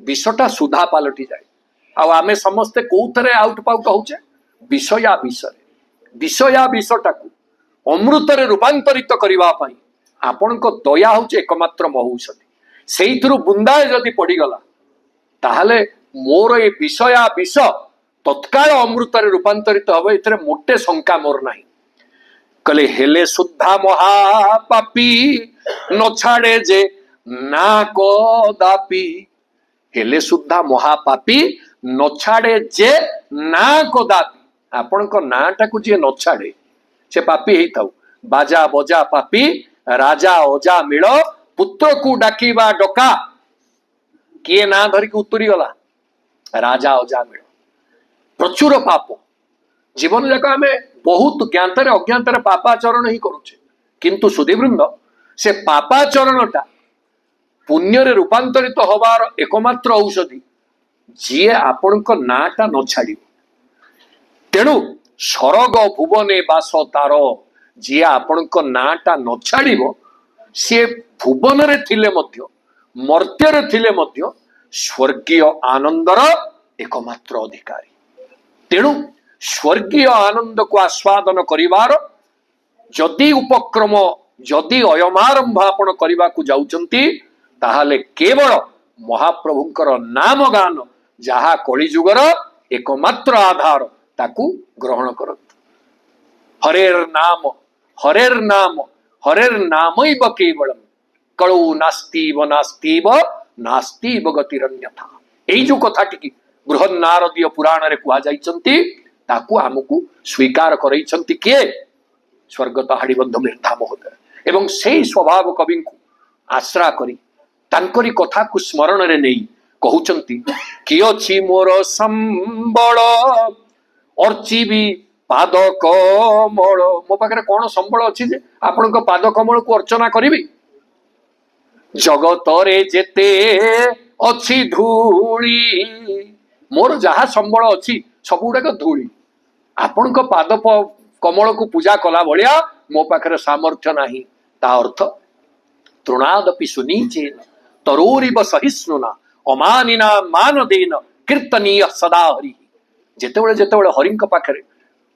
Speaker 1: विषटा सुधा पालटी जाए। आ आमे समस्ते कोथरे आउट पाउट होचे विषया विषया विषटा को अमृत रे रूपांतरित करिवा पई आपणको दया होचे एकमात्र महौषधि। सेइथरु बुंदाए जदि पड़ी गला ताहले मोर ए विषया विष तत्काल अमृत रे रूपांतरित हबे एथरे मोटे शंका मोर नाही। कले हेले शुद्धा महापापी न छाड़े जे ना कदापि हेले शुद्धा महापापी न छाड़े जे ना कदापि आपण को नाटा को जे न छाड़े से पापी हेई थाउ बाजा बजा पापी राजा ओजा मिल पुत्र को डाकिबा डका किए ना धरिक उतरी गला राजा ओजा मिल प्रचुर पाप जीवन जाक आम बहुत ज्ञातर अज्ञातर पापाचरण ही करुचे किंतु सुधीवृंद से पापाचरणटा पुण्य रे रूपांतरित होबार एकमात्र औषधि जी आपण नाटा न छाड़ तेणु सरग भुवने बास तार जी आपण नाटा न छाड़ सी भुवन रे थिले मध्य मर्त्य रे थिले मध्य स्वर्गीय आनंदर एकमात्र अधिकारी। तेणु स्वर्गीय आनंद को आस्वादन करिवार जदि उपक्रम जदि अयमारंभ आपण करने को जाउचंती ताहाले केवल महाप्रभुंकर नाम गान जहा कलिजुगर एकमात्र आधार ताकू ग्रहण करत। हरेर नाम हरेर नामैव केवलम कलौ नास्तीव नास्तीव नास्तीव गतिरन्यथा। एई जो कथाटी बृहद नारदीय पुराण रे कुआ जाइचंती ताकू हमकू स्वीकार करैचंती किए स्वर्गत हाड़ीबंध मिर्धा महोदय एवं से स्वभाव कवि को आश्रा करी तांकरी कथा को स्मरण रे नहीं कहउचंती कि अछि मोर संबल अर्चिबी पाद कमल। मो पाखरे कोन संबल अछि जे आपनक पाद कमल को अर्चना करिबी। जगत रे जेते अछि धूली मोर जहा संबल अछि सबुडाक धूली आपनक पाद कमल को पूजा कला भलिया मो पाखरे सामर्थ्य नाही। ता अर्थ तृणादपि सुनीचेन तरोरिव सहिष्णुना अमानिना मानदेन कीर्तनीय सदा हरि। जेतेबेले जेतेबेले हरिंक पाखरे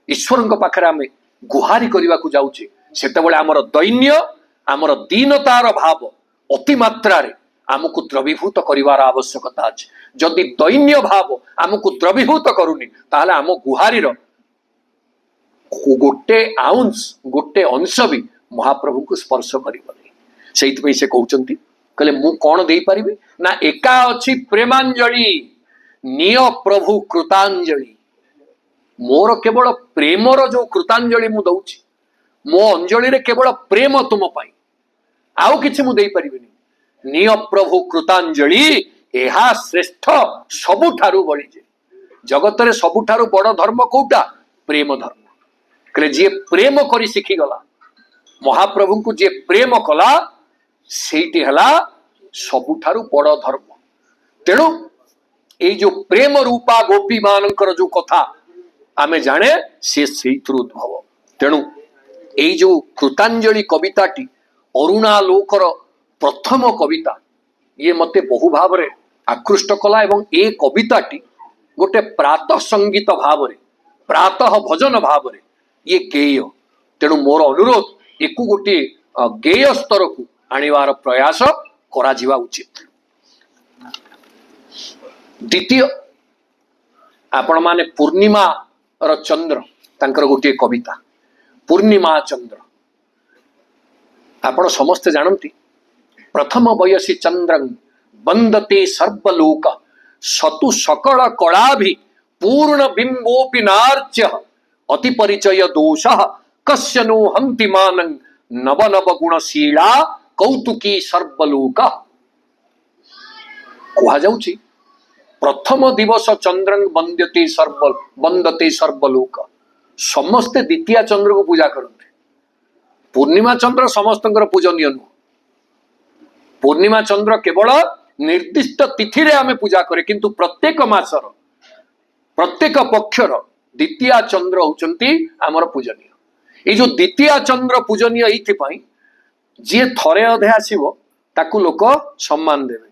Speaker 1: ईश्वरंक पाखरे आमे गुहारी करने को जाऊे सेतेबेले आमर दैन्य आमर दीनतार भाव अति मात्रा रे आमको द्रवीभूत करिवार आवश्यकता अछि। जदि दैन्य भाव आमको द्रवीभूत करूनी ताहले आम गुहारीर गोटे आउंस गोटे अंश भी महाप्रभु को स्पर्श करिबनी। सेइतपई से कहउचंती कहले मु कोन देई परिबे ना एका अछि प्रेमांजलि निय प्रभु कृतांजलि। मोर केवल प्रेमर जो कृतांजलि मु दउछि मो अंजलि रे केवल प्रेम तुम पाई आउ किछि मु देई परिबिनी। निय प्रभु कृतांजलि एहा श्रेष्ठ सबुठारु बळी जे जगत रे सबुठारु बड़ धर्म कोउटा प्रेम धर्म। कहले जे प्रेम करी शिखी गला महाप्रभु को जे प्रेम कला सेठी हला सबुठारु बड़ धर्म। तेणु ए जो प्रेम रूपा गोपी मानकर जो कथा आमे जाने से उद्भव। तेणु ए जो कृतांजलि कविताटी अरुणालोकर प्रथम कविता ये मते बहु भाव रे आकृष्ट कला एवं ए कविताटी गोटे प्रातः संगीत भाव रे प्रातः भजन भाव रे ये गेय। तेणु मोर अनुरोध एकु गोटे गेय स्तर को आनिवार प्रयास करा जिवा उचित। द्वितीय आपण माने पूर्णिमा र चंद्र तांकर गोटे कविता पूर्णिमा चंद्र आपण समस्त जानती। प्रथम वयसी चंद्रं बंदते सर्वलोक सतु सकल कला भी पूर्ण बिंबोपि नार्च्य अति परिचय दोष कस्य नो हंति मानं नव नव गुणशीला कौतुकी सर्वलोक। कहा जाउची प्रथम दिवस चंद्रं बंदते सर्वलोक समस्ते द्वितीय चंद्र को पूजा करते। पूर्णिमा चंद्र समस्तंकर पूजनीय नुह। पूर्णिमा चंद्र केवल निर्दिष्ट तिथि रे आमे पूजा करे किंतु प्रत्येक मासर प्रत्येक पक्षर द्वितीय चंद्र होचंती आमर पूजनीय। ये जो द्वितीय चंद्र पूजनीय एइथिपाई जे थरे अधे आसीबो ताकू लोक सम्मान देबे।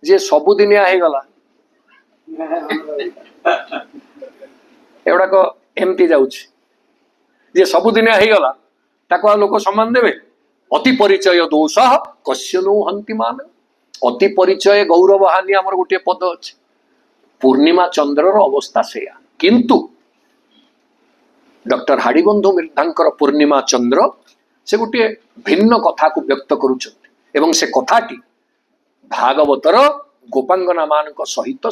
Speaker 1: जे सबुदिनिया हे गला एवडा को एमती जाउछि जे सबुदिनिया हे गला ताकू लोक सम्मान देबे। अति परिचय दोष कस्य नो हंति मान। अति परिचय गौरव हानि आमर गोटे पद अछि। पूर्णिमा चंद्रर अवस्था सेया किंतु डॉक्टर हाड़ीबंधु मिर्धांकर पूर्णिमा चंद्र से गोटे भिन्न कथा को व्यक्त करुछन्ति एवं से कथाटी भागवतर गोपांगना मान सहित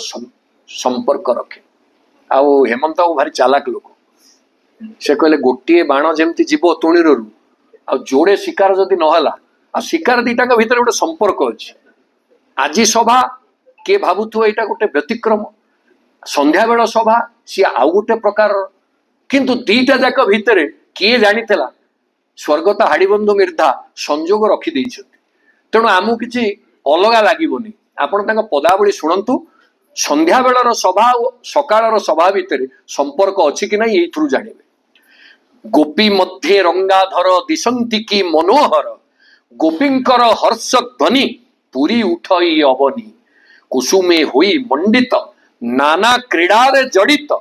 Speaker 1: संपर्क रखे। आउ हेमंत भारी चालाक लोक से कहले गोटे बाण जेमती जीव तुणीरू आ जोड़े शिकार जदि नहला आ शिकार दीटा भितर गोटे संपर्क अछि। आज सभा किए भावुथो एटा गोटे व्यतिक्रम संध्या बेल सभा सी आउ गोटे प्रकार किंतु दीटा जाक भितर किए जानिथिला स्वर्गत हाड़ीबंधु मिर्धा संजोग रखी देइछथि। तेणु आमु किछि अलगा लागिबोनी। आपण तांका पदावली शुणंतु संध्या बेलर सभा और सकाळर सभा भितर संपर्क अछि कि नाही एइथुरु जानिबे। गोपी मध्ये रंगाधर दिशंती की मनोहर गोपींकर हर्ष ध्वनि पुरी उठई अवनी कुसुमे होई मंडित नाना क्रीड़ारे जड़ित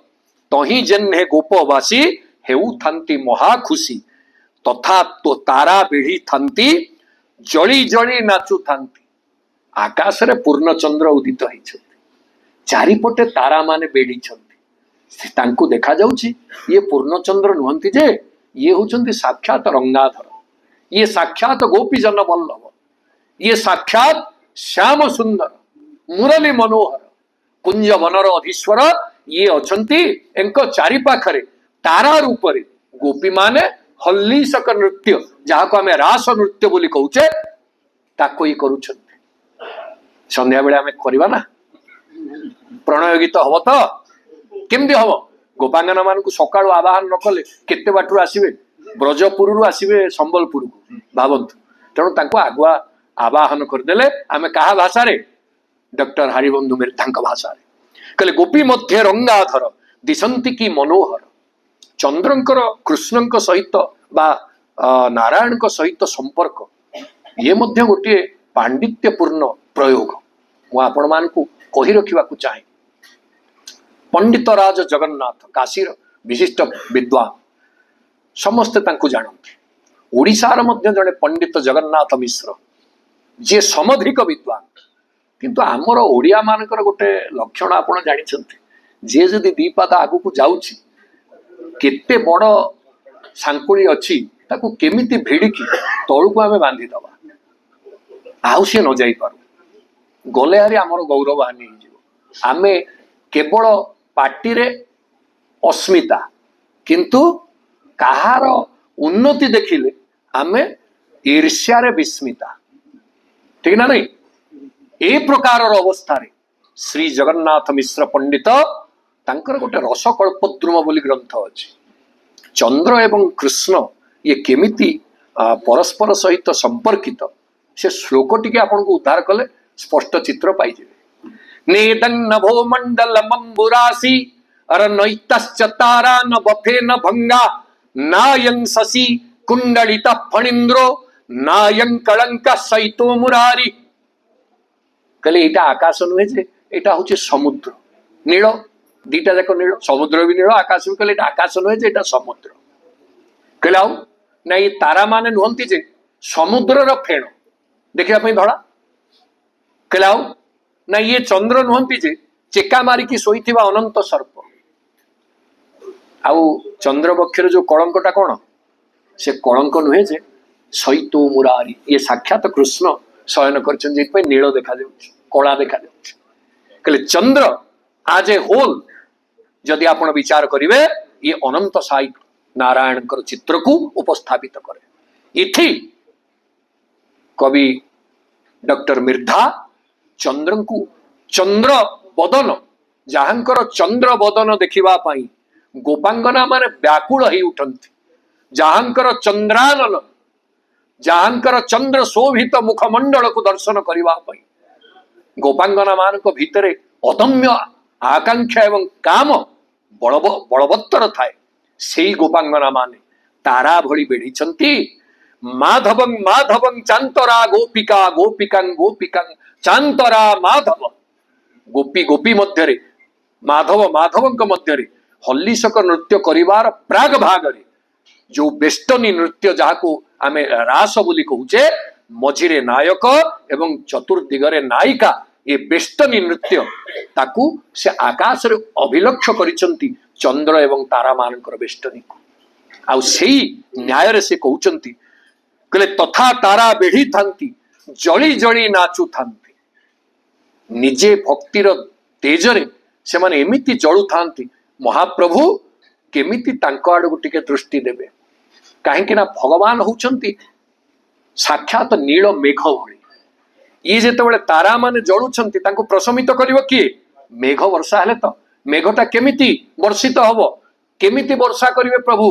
Speaker 1: तही जेन्हे गोपवासी हेउ थांती महाखुशी तथा तो तारा बेढ़ी थांती जली जली नाचु थांती आकाश रे पूर्ण चंद्र उदित होइछथि चारिपटे तारा माने बेढ़ी छथि तांको देखा जाउछि ये पूर्ण चंद्र नुहंती जे ये होचंती साक्षात रंगाधर ये साक्षात गोपी जन वल्लभ ये साक्षात श्याम सुंदर मुरली मनोहर कुंज वनर अधीश्वर ये अछंती एंको चारि पाखरे तारा रूप रे गोपी माने हल्लीसक नृत्य जहाँ को आमे रास नृत्य बोली कहूचे ताको ही करूछंती संध्या बेले आमे करबा ना प्रणय गीत हब तो केमती हम गोपांगना मान सकाळु आवाहन न कले केते बाटू आसीबे ब्रजपुर आसीबे संबलपुर को भावंतु तेणु तांको आगुआ आवाहन करदेले आमे कहा भाषा रे डॉक्टर हरिबंधु मिर्धांक भाषा रे कहले गोपी मध्य रंगाधर दिशंती की मनोहर चंद्रंकर कृष्णंक सहित बा नारायणक सहित संपर्क ये मध्य गोटे पांडित्यपूर्ण प्रयोग मु आपण मानकु कहि रखिबाकु चाहे पंडित राज जगन्नाथ काशीर विशिष्ट विद्वान समस्ते तांकु जानते ओडिशार मध्य जड़े पंडित जगन्नाथ मिश्र जे समधिक विद्वान किंतु आमर ओडिया मानकर गोटे लक्षण आपण जानिछंती जे जदि दी पाद आगु जाउछि केते बड़ सांकुड़ी अच्छी ताकू केमिति भिड़िकी तलू आमे बांधी दबा आउ सी न जाई पारू गले हारी आमर गौरव हानि आमे केवल पार्टी रे अस्मिता किंतु कहार उन्नति देखिले आमे ईर्ष्या रे विस्मिता ठीक ना नहीं ए प्रकार अवस्था रे श्री जगन्नाथ मिश्र पंडित तांकर गोटे रसकल्पद्रुम बोली ग्रंथ अछि चंद्र एवं कृष्ण ये केमिति परस्पर सहित संपर्कित से श्लोक टिके आपन को उद्धार कले स्पष्ट चित्र पाई जेबे नेदं नभो मंडल मंबुरासी अर नैतश्च तारा न बफे न भंगा नायं शशि कुंडलित फणींद्रो नायं कलंक सहितो मुरारी कहले एटा आकाश नुहे जे एटा होचे समुद्र नील दीटा जाक नील समुद्र भी नील आकाश भी कहले आकाश नुहे जे एटा समुद्र कहले आउ ना ये तारा माने नुहंती जे समुद्र रो फेण देखिया पई धड़ा कहले आउ ना ये चंद्र नुहंती जे चेका मारी की सोईथिबा अनंत सर्प आउ चंद्र पक्षर जो कलंकटा कोन से कलंक नुहे जे सहितो मुरारी ये साक्षात कृष्ण शयन करछन जे पे नील देखा जाउछ कला देखा जाउछ कहले चंद्र आज ए होल जदि आपण विचार करिवे ये अनंत साई नारायण चित्र को उपस्थापित करे इथि कवि डॉक्टर मिर्धा चंद्र को चंद्र बदन जहांकर चंद्र बदन देखिबा पाई गोपांगना माने व्याकुल ही उठंती जहांकर चंद्रानन जहांकर चंद्र शोभित मुखमंडल को दर्शन करिबा पाई गोपांगना मान को भीतरे अदम्य आकांक्षा एवं काम बलवत्तर थाए सेई गोपांगना माने तारा भली बेढ़ी माधवं माधवं चांतरा गोपिका गोपिकां गोपिकां चांतरा माधव गोपी गोपी मध्यरे माधव माधवंक मध्यरे हल्लीसक नृत्य करिवार प्राग भागरे जो बेष्टनी नृत्य जहाको आमे रास बोली कहूचे मझिरे नायक एवं चतुर्दिगरे नायिका ये बेष्टनी नृत्य ताकू से आकाश रे अभिलक्ष करिसंती चंद्र एवं तारा मानकर बेष्टनी को आउ सेई न्याय रे से कहउचंती कहले तथा तारा बेढ़ी थांती जली जली नाचु थांती निजे भक्तिर तेजरे से माने एमिति जळु थांती महाप्रभु केमिति तांको आडू टिके दृष्टि देबे काहेकि ना भगवान होउचंती साक्षात नील मेघ भली ये जेतेबेले तारा माने जळुछंती तांको प्रशमित करिवो किए मेघ वर्षा हेले तो मेघटा केमिति वर्षित हबो केमिति वर्षा करिवे प्रभु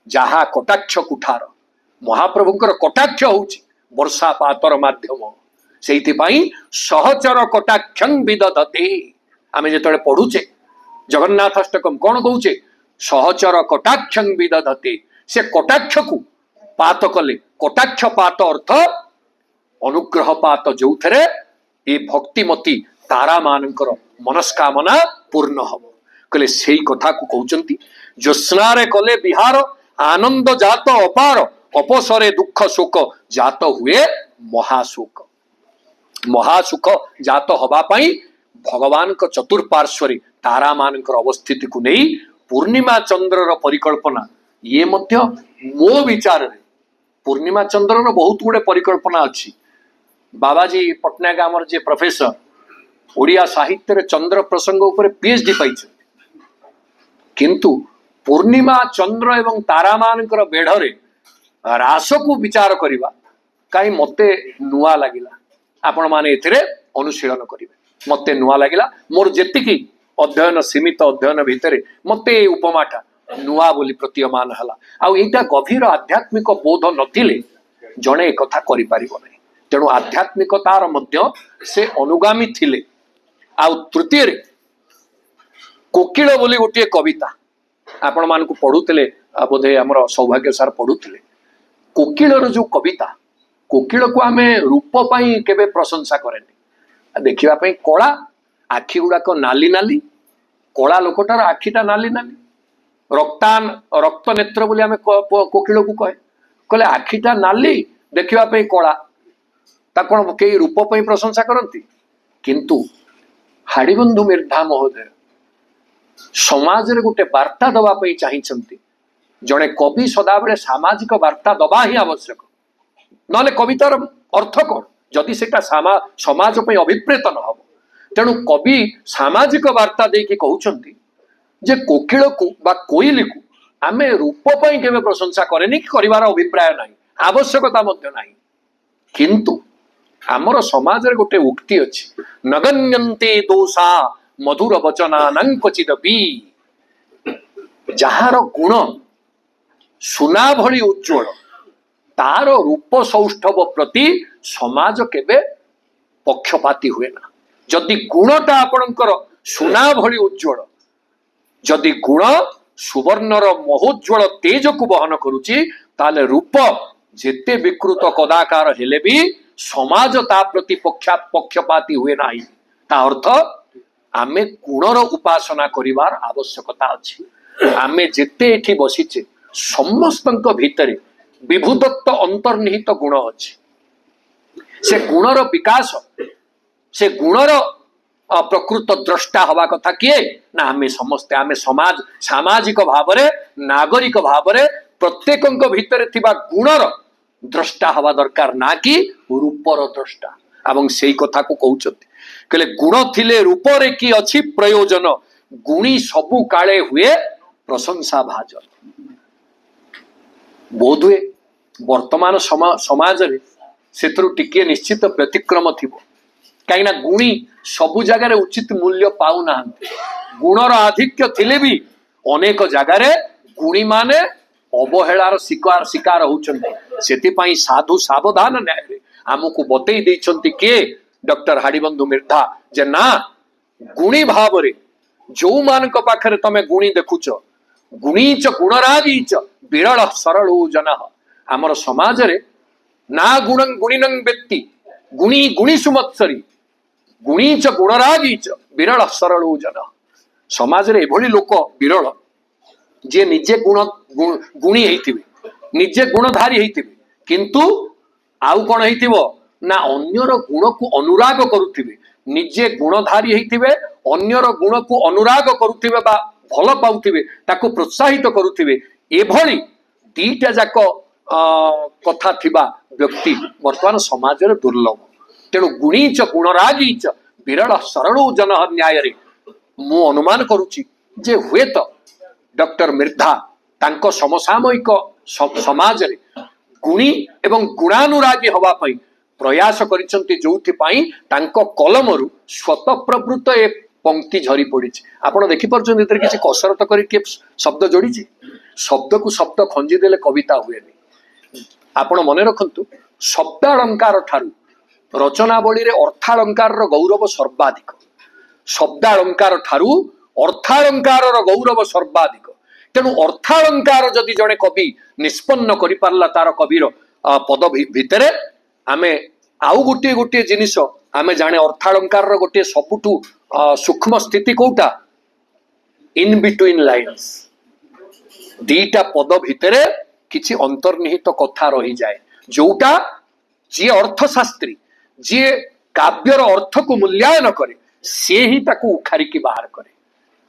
Speaker 1: जहा कटाक्ष कुठार महाप्रभुंकर कटाक्ष होउची वर्षा पातर माध्यम सेइथि पई सहचर कटाक्षं विदधते आमे जेतेबेले पढुचे जगन्नाथ अष्टकम कोन कहूचे सहचर कटाक्षं विदधते से कटाक्ष को पात कले कटाक्ष पात अर्थ अनुग्रह पात जो थे ये भक्तिमती तारा मानकर मनस्कामना पूर्ण हम कहले से कथा को कहउचंती ज्योत्स्नारे कले बिहार आनंद जात अपार अपसरे दुख शोक जात हुए महाशोक। महासुख जात हवा पाई भगवान को चतुर्पार्श्व तारा मान अवस्थिति को नहीं पूर्णिमा चंद्र परिकल्पना ये मध्य मो विचार रे पूर्णिमा चंद्र बहुत गुड़े परिकल्पना अच्छी। बाबाजी पट्टनायक आमर जे प्रोफेसर ओडिया साहित्य रे चंद्र प्रसंग उपर पीएचडी पाई किंतु पूर्णिमा चंद्र एवं तारा मान बेढ़रे रास को विचार करवा कहीं मते नुआ लगिला आपण माने एथिरे अनुशीलन करिवे मते नुआ लगिला मोर जेतिकी अध्ययन सीमित अध्ययन भितरे मते उपमाटा नुआ बोली प्रतीयमान हला आ एटा गभीर आध्यात्मिक बोध नथिले जणे कथा करि परिबो नै तेणु आध्यात्मिकतार मध्य से अनुगामी थिले। आ तृतीय रे कोकिल बोली गोटे कविता आपण मान को पढुतले बोधे हमर सौभाग्य सार पढुतले कोकिलर जो कविता कोकिल को आमे रूप पाई केबे प्रशंसा करेनी देखिबा पाई कला आखि गुडाक नाली नाली कला लोकटार आखिटा नाली नाली रक्तान रक्त नेत्र बोली आमे कोकिल को कहे कहले आखिटा नाली देखिबा पाई कला ता कोन के रूप पाई प्रशंसा करंती किंतु हाड़ीबंधु मिर्धा महोदय समाज रे गोटे वार्ता दबा पाई चाहिछंती जणे कवि सदा बेले सामाजिक वार्ता दबा ही आवश्यक नले कवितार अर्थ कौन जदि सेटा समाज पे अभिप्रेत न हो तेणु कवि सामाजिक वार्ता देकी कहउछंती जे कोकिल को बा कोइली को आमे रूप पई केबे प्रशंसा करेनी कि करिवार अभिप्राय नाही आवश्यकता मध्य नाही किंतु हमर समाज रे गोटे उक्ति अछि नगन्यन्ते दोषा मधुर वचनानां क्वचिदपि जहार गुण सुना भली उज्ज्वल तार रूप सौष्ठव प्रति समाज केबे पक्षपाती हुए ना जदि गुणटा आपणकर सुना भली उज्ज्वल जदि गुण सुवर्णर महोज्वल तेज को बहन करुची ताले रूप जेते विकृत कदाकार हेले भी समाज ता प्रति पक्षपाती हुए नाही ता अर्थ आमे गुणर उपासना करिवार आवश्यकता अछि। आमे जेते एठी बसिचे समस्तक भितरे विभुदत्त अंतर्निहित गुण अच्छे से गुणर विकास से गुणर प्रकृत द्रष्टा हवा कथा किए ना आमे समस्ते आमे समाज सामाजिक भावरे नागरिक भावरे प्रत्येकंक भितरे थिबा गुणर द्रष्टा हवा दरकार ना कि रूपर द्रष्टा एवं सेई कथा को कहउछथि कहले गुण थिले रूपरे की अछि प्रयोजन गुणी सबु काले हुए प्रशंसा भाजन बोधुए वर्तमान समाज रे सेतरु टिके निश्चित व्यतिक्रम थिबो कहीं गुणी सबु जगार उचित मूल्य पाउ ना गुणर आधिक्य थिले भी अनेक जगार गुणी माने अवहेलार शिकार होउछन्ते सेति पई साधु सावधान न्याय आमको बतई देइछन्ति के डॉक्टर हाड़ीबंधु मिर्धा जे ना गुणी भाव रे जो मानक पाखरे तमे गुणी देखुछ गुणीच गुणरागीच विरल सरल जन आमर समाज रे ना गुणं गुणिनं व्यक्ति गुणी गुणी सुमत्सरी गुणीच गुणरागीच विरल सरल जन समाज रे एभली लोक विरल जे निजे गुणी हेइथिबे निजे गुणधारी हेइथिबे किंतु आउ कोन हेइथिबो ना अन्यर गुण को अनुराग करुथिबे निजे गुणधारी हेइथिबे अन्यर गुण को अनुराग करुथिबे बा भल पाउथिबे ताको प्रोत्साहित करुथिबे एभली दीटा जाक कथा थिबा व्यक्ति वर्तमान समाज रे दुर्लभ तेणु गुणीच गुणरागीच विरल सरल जन न्याय रे मु अनुमान करुची जे हुए तो डॉक्टर मिर्धा तांको समसामयिक समाज रे गुणी एवं गुणानुरागी हवा पई प्रयास करिसंती जोथि पई तांको कलमरु स्वतः प्रवृत्त ए पंक्ति झरी पड़ी आपण देखि परछन एतर किछि कसरत करी के शब्द जोड़ी शब्द को शब्द खंजी देले कविता हुए नहीं आपण मने रखंतु शब्दालंकार ठारू रचनावली रे अर्थालंकार रो गौरव सर्वाधिक शब्दालंकार ठारू अर्थालंकार रो गौरव सर्वाधिक तेणु अर्थालंकार जदि जड़े कवि निष्पन्न करि पारला तार कविर पद भितरे आमे आउ गोटे गोटे जिनिस आमे जाने अर्थालंकार रो गोटे सबुठु सूक्ष्म स्थिति कोटा इन बिटवीन लाइन्स दीटा पद भितर किछि अंतर्निहित कथा रही जाए जोटा जी अर्थशास्त्री जी काव्यर अर्थ को मूल्यांकन करे से ही ताकू उखारिकी बाहर करे।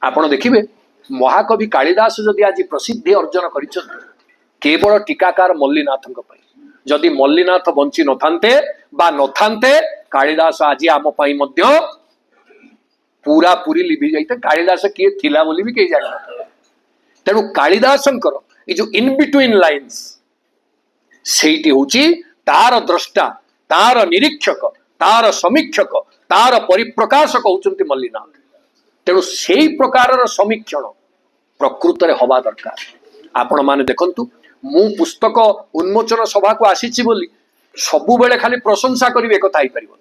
Speaker 1: आपण देखिबे महाकवि कालिदास जदि आज प्रसिद्धि अर्जन करिसथि केवल टीकाकार मल्लीनाथଙ୍କ ପାଇଁ। जदि मल्लीनाथ बंची नथान्ते बा नथान्ते कालिदास आज आम पई मध्य पूरा पूरी लिभि जाइते। कालिदास किए थिला बोली भी कहि जानि तेणु कालिदासंकर ये जो इन बिटवीन लाइन्स सेठी होची तार द्रष्टा तार निरीक्षक तार समीक्षक तार परिप्रकाशक होचंती मल्लीनाथ। तेणु सेई प्रकार समीक्षण प्रकृत रे हवा दरकार। आपण माने देखंतु मु पुस्तक उन्मोचन सभा को आसीची बोली सबु बेले खाली प्रशंसा करिवे कथा ही परिबो।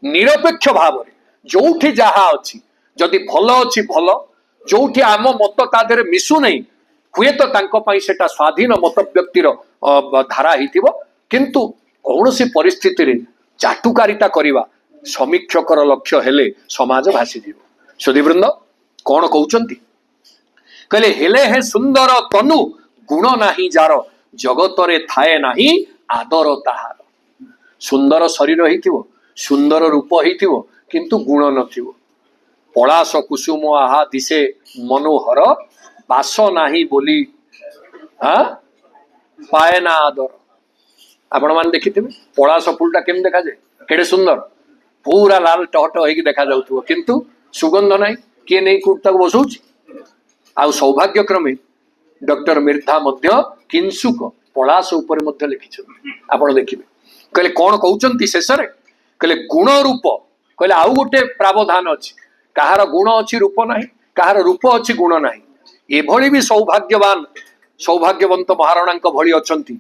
Speaker 1: निरपेक्ष भाव रे जोठी जहा अछि जदि भलो अछि भलो जोठी आम मत ता देरे मिसु नहीं हुए तो तांको पाई सेटा स्वाधीन मत व्यक्तिर धारा हिथिबो किंतु कौनसी परिस्थिति रे चाटुकारिता करिवा समीक्षकर लक्ष्य हेले समाज भासी जीव। सुधीवृंद कौन कहउचंती कहले हेले हे सुंदर तनु गुण नाही जार जगत रे थाए नाही आदर ताहार। सुंदर शरीर हिथिबो सुंदर रूप हिथिबो किंतु गुण नथिबो। पलाश कुसुम आहा दिसे मनोहर बास नाही बोली पाए ना आदर। आपण मान देखिथिबे पलाश फूलटा केम देखा जाए केडे सुंदर पूरा लाल टहट होइकी देखा जाउथबो किंतु सुगंध नाही किए नहीं कुर्ता को बसौची। आ सौभाग्य क्रमे डॉक्टर मिर्धा मध्य किंसुक पलाश ऊपर मध्य लिखिछन। आपण देखिबे कहले कोन कहउचंती शेष रे कहले गुण रूप कहले आउ गोटे प्रावधान अछि कहार गुण अछि रूप नाही कहार रूप अछि गुण नाही। एभली भी सौभाग्यवान सौभाग्यवंत महाराणांक भली अछंती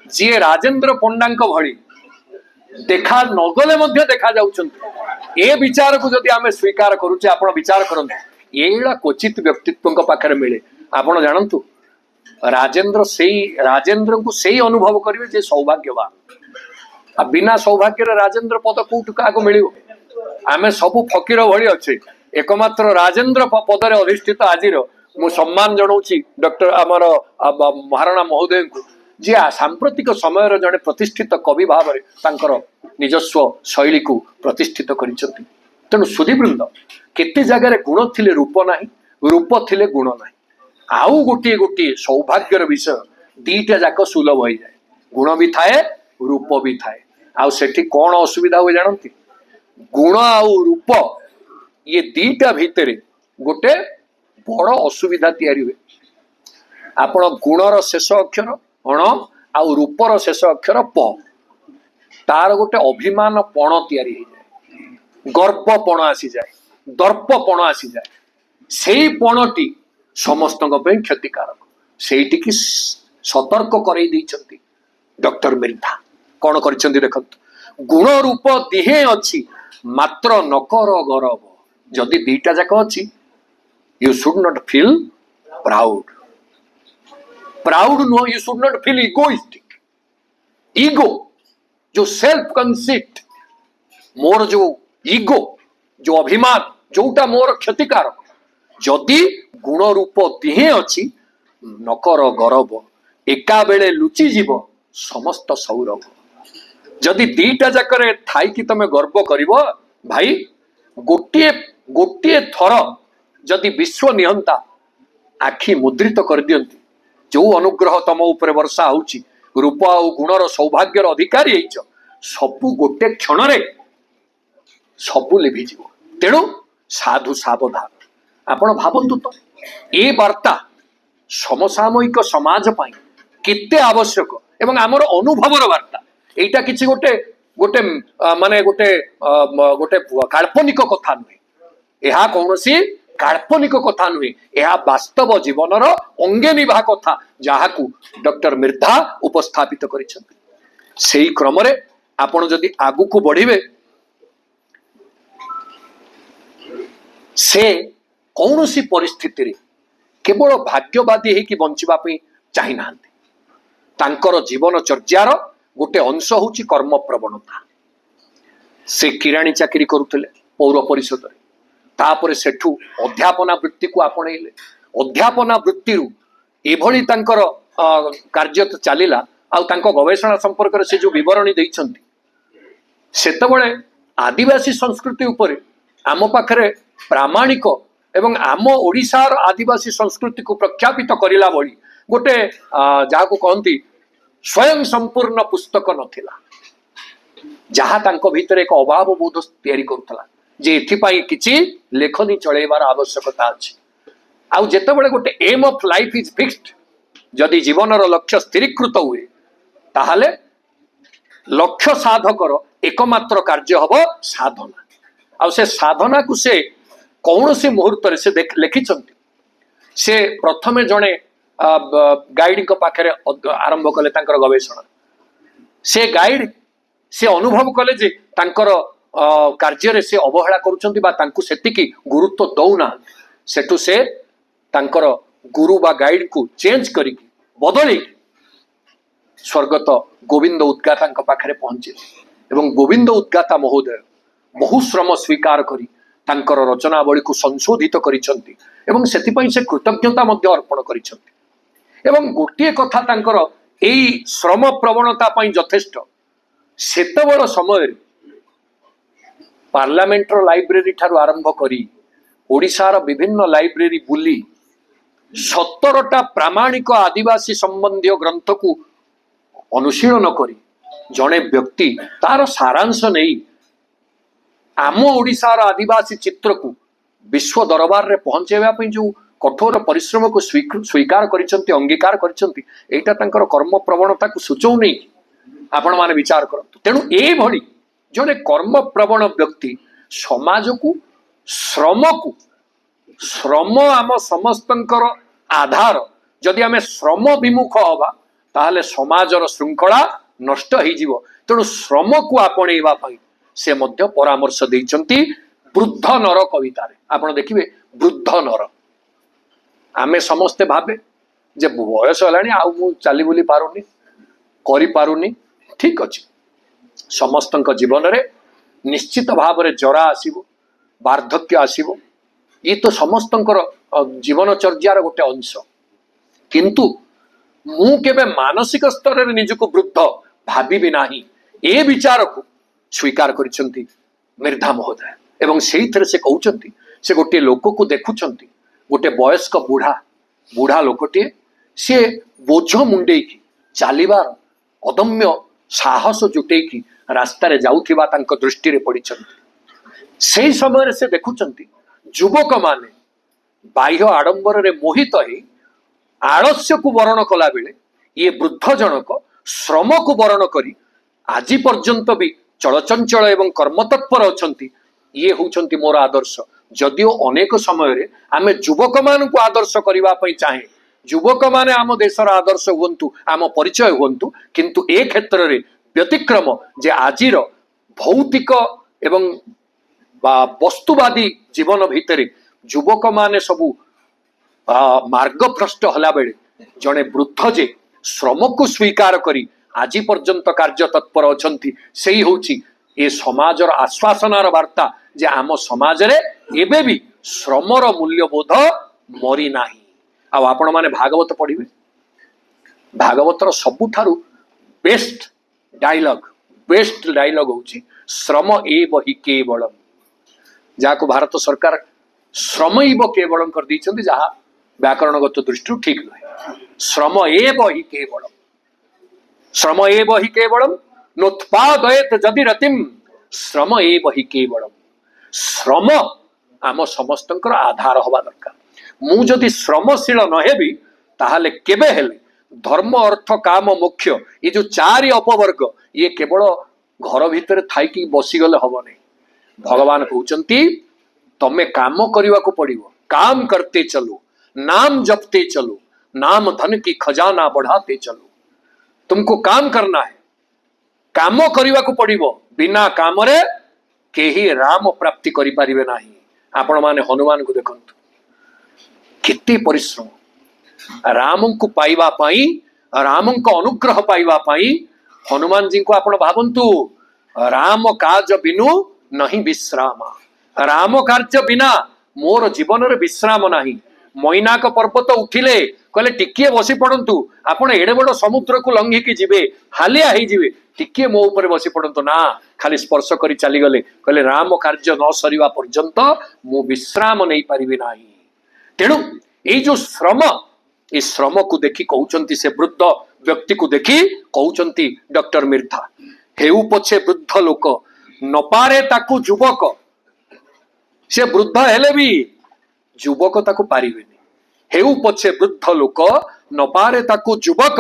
Speaker 1: जी राजेंद्र पंडांक भली देखा नगले मध्य देखा जाउछंती। ए विचार को जदि आमे स्वीकार करूचे आपण विचार करंतु एला क्वचित व्यक्तित्व पाखरे मिले। आपण जानंतु राजेंद्र को सेई अनुभव करिवे जे सौभाग्यवान। आ बिना सौभाग्य राजेंद्र पद कोठु काको मिलियो। आमे सबु फकीर भली अच्छे एकमात्र राजेंद्र पदरे अधिष्ठित आजिर मु सम्मान जनाऊँगी डॉक्टर आमर महाराणा महोदय को जी सांप्रतिक समय जड़े प्रतिष्ठित कवि भाव में निजस्व शैली को प्रतिष्ठित कर। तेणु सुधीवृंद केते जगार गुण थिले रूप नाही रूप थिले गुण नाही। आउ गोटे गोटे सौभाग्यर विषय दीटा जाक सुलभ हो जाए गुण भी थाए रूप भी थाए। आउ सेठी कौन असुविधा हुए जानती गुण आउ रूप ये दीटा भितर गोटे बड़ असुविधा तैयारी हुए। आपण गुणर शेष अक्षर अण आउ रूपर शेष अक्षर प तार गोटे अभिमान पण तैयारी हो जाए गर्वपण आसी जाए दर्पपण आसी जाए सेई पणटी समस्त क्षतिकारक। सेठी की सतर्क करई दैछंती डॉक्टर मिर्धा कौन करिसेंती देखंतु गुण रूप दिहे अछि मात्र नकर गौरव। जदि दीटा जाक अछि you should not feel proud proud no you should not feel egoistic. Ego जो सेल्फ कंसीट मोर जो ईगो जो अभिमान जोटा मोर क्षतिकारक जदि गुण रूप दिहे अछि नकर गौरव एका बेले लुचि जीव समस्त सौरभ। जदि दीटा जाकरे थाई कि तमे गर्व करिवो भाई गोटे गोटे थर जदि विश्व निहंता आखि मुद्रित कर दियंती जो अनुग्रह तम ऊपर वर्षा होउची रूप आ गुणर सौभाग्यर अधिकारी हेइछ सबु गोटे क्षण रे सबु लिभि जीव। तेणु साधु सावधान। आपण भाबंतु तो ए वार्ता समसामयिक समाज पाई केते आवश्यक एवं आमर अनुभवर वार्ता एटा किछि गोटे गोटे माने गोटे गोटे काल्पनिक कथा नुहे। यह कौनसी काल्पनिक कथा नुहे यह वास्तव जीवनर अंगे निभा कथा जहाकू डॉक्टर मिर्धा उपस्थापित करिसेंती। सेई क्रम रे आपण जदि आगु को बढ़िबे से कौनसी परिस्थिति रे केवल भाग्यवादी है कि बंचिबा पे चाहि नांती। तांकर जीवन चर्यार गोटे अंश होची कर्म प्रवणता। से किराणी चाकरी करुले पौर परिषद तापर सेठू अध्यापना वृत्ति को आपणेले अध्यापना वृत्ति एभली तांकर कार्य तो चलिला आउ तांको गवेषणा संपर्क से जो विवरणी देइछंती सेतबळे आदिवासी संस्कृति उपरे आम पाखरे प्रामाणिक एवं आम ओडिशार आदिवासी संस्कृति को प्रख्यापित करिला भली गोटे जाको कहंती स्वयं संपूर्ण पुस्तक नथिला जहा तांको भीतर एक अभाव बोध तैयारी करुतला जे एथिपाई किछि लेखनी चलेबार आवश्यकता अछि आउ जेतेबेले गोटे aim of life is fixed जदि जीवनर लक्ष्य स्थिरीकृत हुए ताहले लक्ष्य साधकर एकमात्र कार्य हबो साधना आउ से साधना को से कौन से मुहूर्त से लिखिछंती से प्रथमे जणे गाइड को पाखरे आरंभ कले तांकर गवेषणा से गाइड से अनुभव कले जे तांकर कार्य रे से अवहेला करूछंती बा तांकु सेतिकी गुरुत्व दउना सेटु से तांकर गुरु बा गाइड को चेंज करी बदली स्वर्गत गोविंद उद्गाता पाखरे पहुंचे एवं गोविंद उद्गाता महोदय बहु श्रम स्वीकार करी तांकर रचनावली को संशोधित करिसंती एवं सेतिपई से कृतज्ञता मध्य अर्पण करिसंती एवं गोटिए कथा तांकर एई श्रम प्रवणता पई यथेष्ट सेतबेଳ समय पार्लियामेंटर लाइब्रेरी ठारू आरंभ करी ओडिशार विभिन्न लाइब्रेरी बुली 17टा प्रामाणिक आदिवासी संबंधी ग्रंथ को अनुशीलन करी जड़े व्यक्ति तार सारांश नहीं आम ओडिशार आदिवासी चित्र को विश्व दरबार रे पहुंचेवा जो कठोर परिश्रम को स्वीकार करिसंती अंगीकार करिसंती एटा तांकर कर्म प्रवणता को सूचौ नहीं आपण माने विचार करतु तेणु ए भली जड़े कर्म प्रवण व्यक्ति समाज को श्रम आम समस्तंकर आधार जदि आमे श्रम विमुख हवा ताहले समाजर श्रृंखला नष्ट हो जीव तेणु श्रम को आपणेवा पई से मध्य परामर्श देइचंती वृद्ध नर कवितारे आपण देखिबे वृद्ध नर आमे समस्ते भाबे जे बयस हलानी आउ मु चाली बुली पारुनी करि पारुनी ठीक अछि समस्तंक जीवन रे निश्चित भाव रे जरा आसीबो वार्धक्य आसीबो ये तो समस्तंकर जीवनचर्यार गोटे अंश किंतु मु केबे मानसिक स्तर रे निजको वृद्ध भाबी नाही ए विचार को स्वीकार करिसंती मिर्धा महोदय एवं सेइथरे से कहउचंती से गोटे लोक को देखुचंती गोटे वयस्क बुढ़ा लोकटे से बोझ मुंडे की चालिबार अदम्य साहस जुटे की रास्ता रे जाउथिबा तांको दृष्टि रे पड़िचंती सेही समय से देखुचंती युवक माने बाह्य आडंबर रे मोहित ही आलस्य को वर्ण कला बेले ये वृद्ध जनक श्रम को वर्ण करी आज पर्यंत भी चलचंचल एवं कर्मतत्पर अछंती ये होउचंती मोर आदर्श जदियो अनेक समय रे आमे युवक मान को आदर्श करिवा पई चाहे युवक माने आम देशर आदर्श हुंतु आम परिचय हुंतु किंतु ए क्षेत्र रे व्यतिक्रम जे आजिर भौतिक एवं वस्तुवादी जीवन भितरे युवक माने सबु मार्गभ्रष्ट हला बेले जने वृद्ध जे श्रम को स्वीकार करी आज पर्यंत कार्य तत्पर अछंती सेही होची ए समाजर आश्वासनार वार्ता जे आम समाज रे एबे भी श्रमर मूल्यबोध मरी नाही आ आपण माने भागवत पढ़िबे भागवतर सबुठारु बेस्ट डायलॉग होची श्रम एव हि केवलम जाको भारत सरकार श्रम एव केवलम कर दी जहा व्याकरणगत दृष्टि ठीक नहे श्रम एव हि केवलम नोत्पादयत जदि रतिम श्रम एव हि केवलम श्रम आम समस्तंकर आधार हवा दरकार मु जदि श्रमशील नहेबी ताहले केबे हेले धर्म अर्थ काम मोक्ष ये जो चारि अपवर्ग ये केवल घर भितर थाइकी बसीगले हम नहीं भगवान कहते तमे काम करने को पड़िबो काम करते चलो नाम जपते चलो नाम धन की खजाना बढ़ाते चलो तुमको काम करना है काम करने को पड़िबो बिना काम रे केही राम प्राप्ति करि परिबे नाही आपण माने हनुमान को देखंतु केते परिश्रम राम को पाइबा पाई राम को अनुग्रह पाइबा पाई हनुमान जी को आपण भावंतु राम काज बिनु नहीं विश्राम राम कार्य बिना मोर जीवन रे विश्राम नहीं मैनाक पर्वत उठिले कहले टिकिए बसी पड़ंतु आपण एडे बड़ समुद्र को लंघिकी जिबे हालिया ही जिबे टिकिए मो ऊपर बसी पड़ंतु ना खाली स्पर्श करी चली गले कहले राम कार्य न सरिवा पर्यंत मु विश्राम नहीं पारिबि नाही। तेणु ये जो श्रम ये श्रम को देखी कहउचंती से वृद्ध व्यक्ति को देखी कहउचंती डॉक्टर मिर्धा हेउ पछे वृद्ध लोक न पारे ताकू युवक से वृद्ध हेले भी युवक ताकू पारिबेनी हेउ पछे वृद्ध लोक न पारे ताकू युवक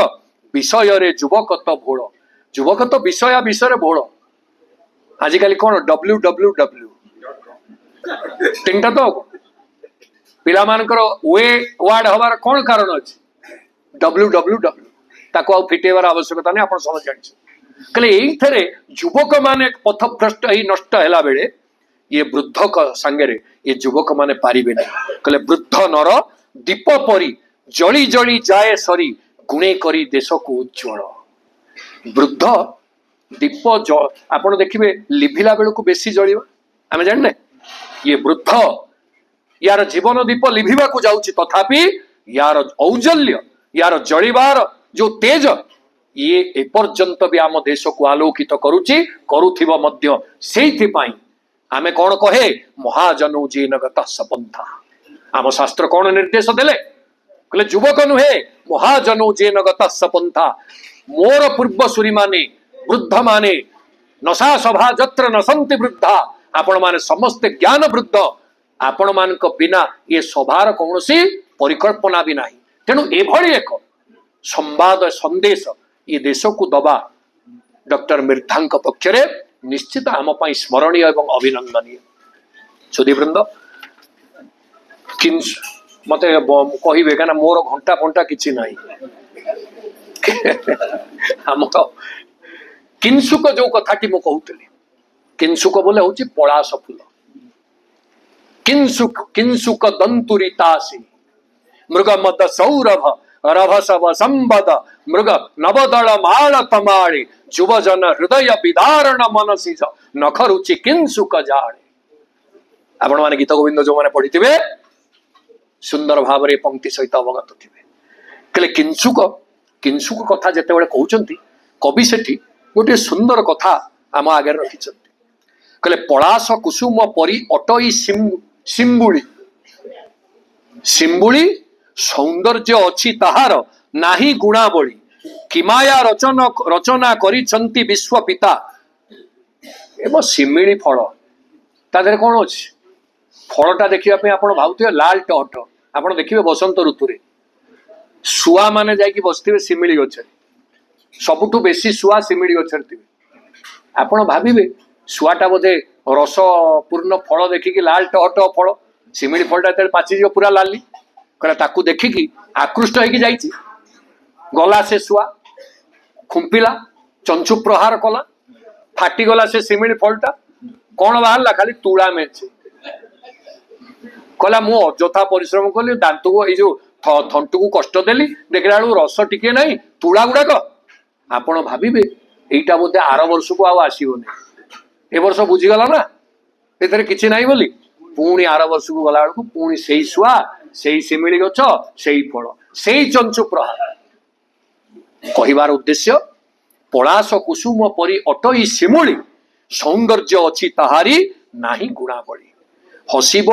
Speaker 1: विषय रे युवक तो विषय विषय भोड़ आजिकल कौन www तीन तो पिला मानकर वे वार्ड हमार कौन कारण अच्छे www ताको आउ फिटेबार आवश्यकता नहीं आप समझ जानी कहले ये युवक माने पथभ्रष्ट ही नष्ट है बेले ये वृद्ध सांगे ये युवक माने पारिबे नहीं कहले वृद्ध नर दीप परी जली जली जाए सरी गुणे करी देश को उज्ज्वल वृद्ध दीप आपण देखिए लिभिला बेलू को बेसी जलिबा आमे जानने ये वृद्ध यार जीवन दीप लिभिबा को जाउची तथापि यार औजल्य यार जलिबार जो तेज ये एपर्यंत भी आम देश को आलोकित करुची करुथिबो मध्य सेइथि पई आमे कोन कहे महाजनो जेन गतः सपंथा आम शास्त्र कौन निर्देश देले कहले युवक नुहे महाजनो जेन गतः सपंथा मोर पूर्व सूरी माने वृद्ध माने नशा सभा जत्र नसंति वृद्धा आपण माने समस्त ज्ञान वृद्ध आपण मान बिना ये सभार कौन सी परिकल्पना भी नहीं तेणु एभली एक संवाद संदेश ये देश को दबा डॉक्टर मिर्धा पक्षरे निश्चित आम स्मरणीय एवं अभिनंदनीय। सुधीवृंद मत कहे क्या मोर घंटा फंटा किसी ना आम किंसुक जो कथा कि कहूली किंसुक बोले हूँ पलाश फूल किंसुक दंतुरितासी मृग मद सौरभ रभसव संबद मृग नवदल माल तमाड़ी युवजन हृदय विदारण मनसी नखरुचि किंसुक जाड़े आपण मैंने गीत गोविंद जो मैंने पढ़ी थे सुंदर भाव में पंक्ति सहित अवगत थे कहले किंसुक कथा जिते बड़े कहते कवि सेठी गोटे सुंदर कथा आम आगे रखी कहले पलाश कुसुम परी अटई शिम्बुली शिम्बुली सौंदर्य अच्छी ताहार नाही गुणावली किमाया रचना करिसंती विश्व पिता एवं शिमिली फल तादर कौन अच्छी फलटा देखा आप भावुवे लाल टहट आप देखिए बसंत ऋतु रे शुआ माने जाकि बसते शिमिली गचर सबुठू बेसी शुआ शिमिली गचर थे आपण भाविबे शुआटा बोधे रस पूर्ण फल देखिकी लाल टहट फल शिमिली फलटा पाची पूरा लाली कहला ताकू देखिकी आकृष्ट होगी जाइए गला से शुआ खुंपिला चंचु प्रहार कला फाटीगला से शिमिली फलटा कौन बाहर खाली तुला मेचे कहला मु अଯଥା परिश्रम कली दांत को ये जो थंटू को कष्ट देली देखला रस टिके नहीं तुला गुड़ाक आपण भाविबे एटा बोधे आर वर्ष को आसबनी ए वर्ष बुझीगला ना ए किसी ना बोली पुणी आर वर्ष को गला बेलू पुणी से शुआ से शिमिली गछ से फल से चंचु प्रहार कहिबार उद्देश्य पलाश कुसुम परी अटई शिमुली सौंदर्य अच्छी ताहारी नाही गुणावली हसिब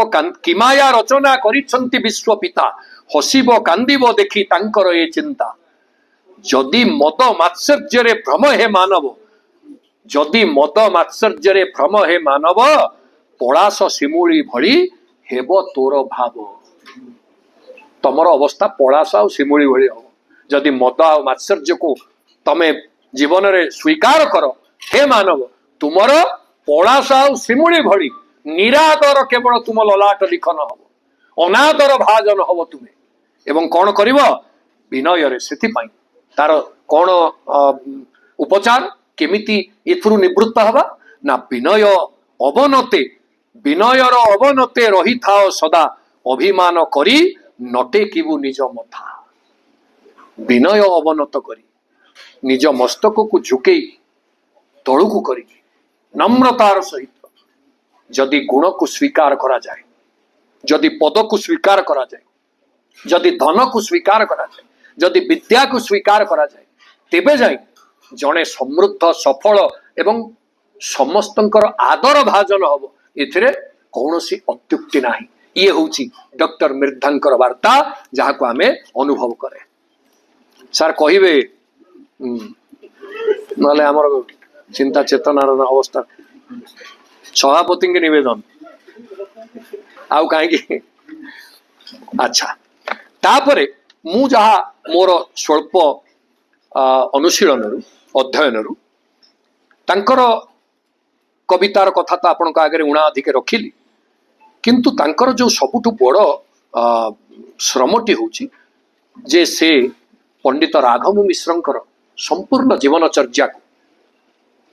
Speaker 1: किमाया रचना करिसंती विश्व पिता हसिब कांदिब देखी तांकर ए चिंता जदि मद मात्सर्य भ्रम हे मानव जदि मद मात्सर्य भ्रम हे मानव पलाश शिमुली भली हेब तोर भाव तमर अवस्था पलाश आ शिमुली भली हम जदि मद आ मात्सर्य को तमे जीवन रे स्वीकार कर हे मानव तुमर पलाश आ शिमुली भली निरादर केवल तुम ललाट लिखन हम अनादर भाजन हम तुम्हें एवं कौन कर विनय से तार कौन उपचार केमिति एथुरु निवृत्त हवा ना विनय अवनते विनयर अवनते रही था सदा अभिमान करी नटे किबु निज मथा विनय अवनत करी निज मस्तक को झुके तलू करी नम्रतार सहित जदि गुण को स्वीकार करा जाए जदि पद को स्वीकार करा जाए जदि धन को स्वीकार करा जाए, जदि विद्या को स्वीकार करा जाए, तेबे जाई जड़े समृद्ध सफल एवं समस्तंकर आदर भाजन हम एथिरे कौनसी अत्युक्ति नाही। ये होची डॉक्टर मिर्धांकर वार्ता जहाँ को आमे अनुभव करे। सर कहिबे नले हमर चिंता चेतनार अवस्था सभापति के निवेदन आउ कहीं। अच्छा तापरे मु जहा मोर स्वल्प अनुशीलन अध्ययन तांकर कवितार कथा तो आपण आगे उणा अधिक रखिली, किंतु तांकर जो सबुठु बड़ श्रमटी होची जे से पंडित राघव मिश्रंकर संपूर्ण जीवनचर्या को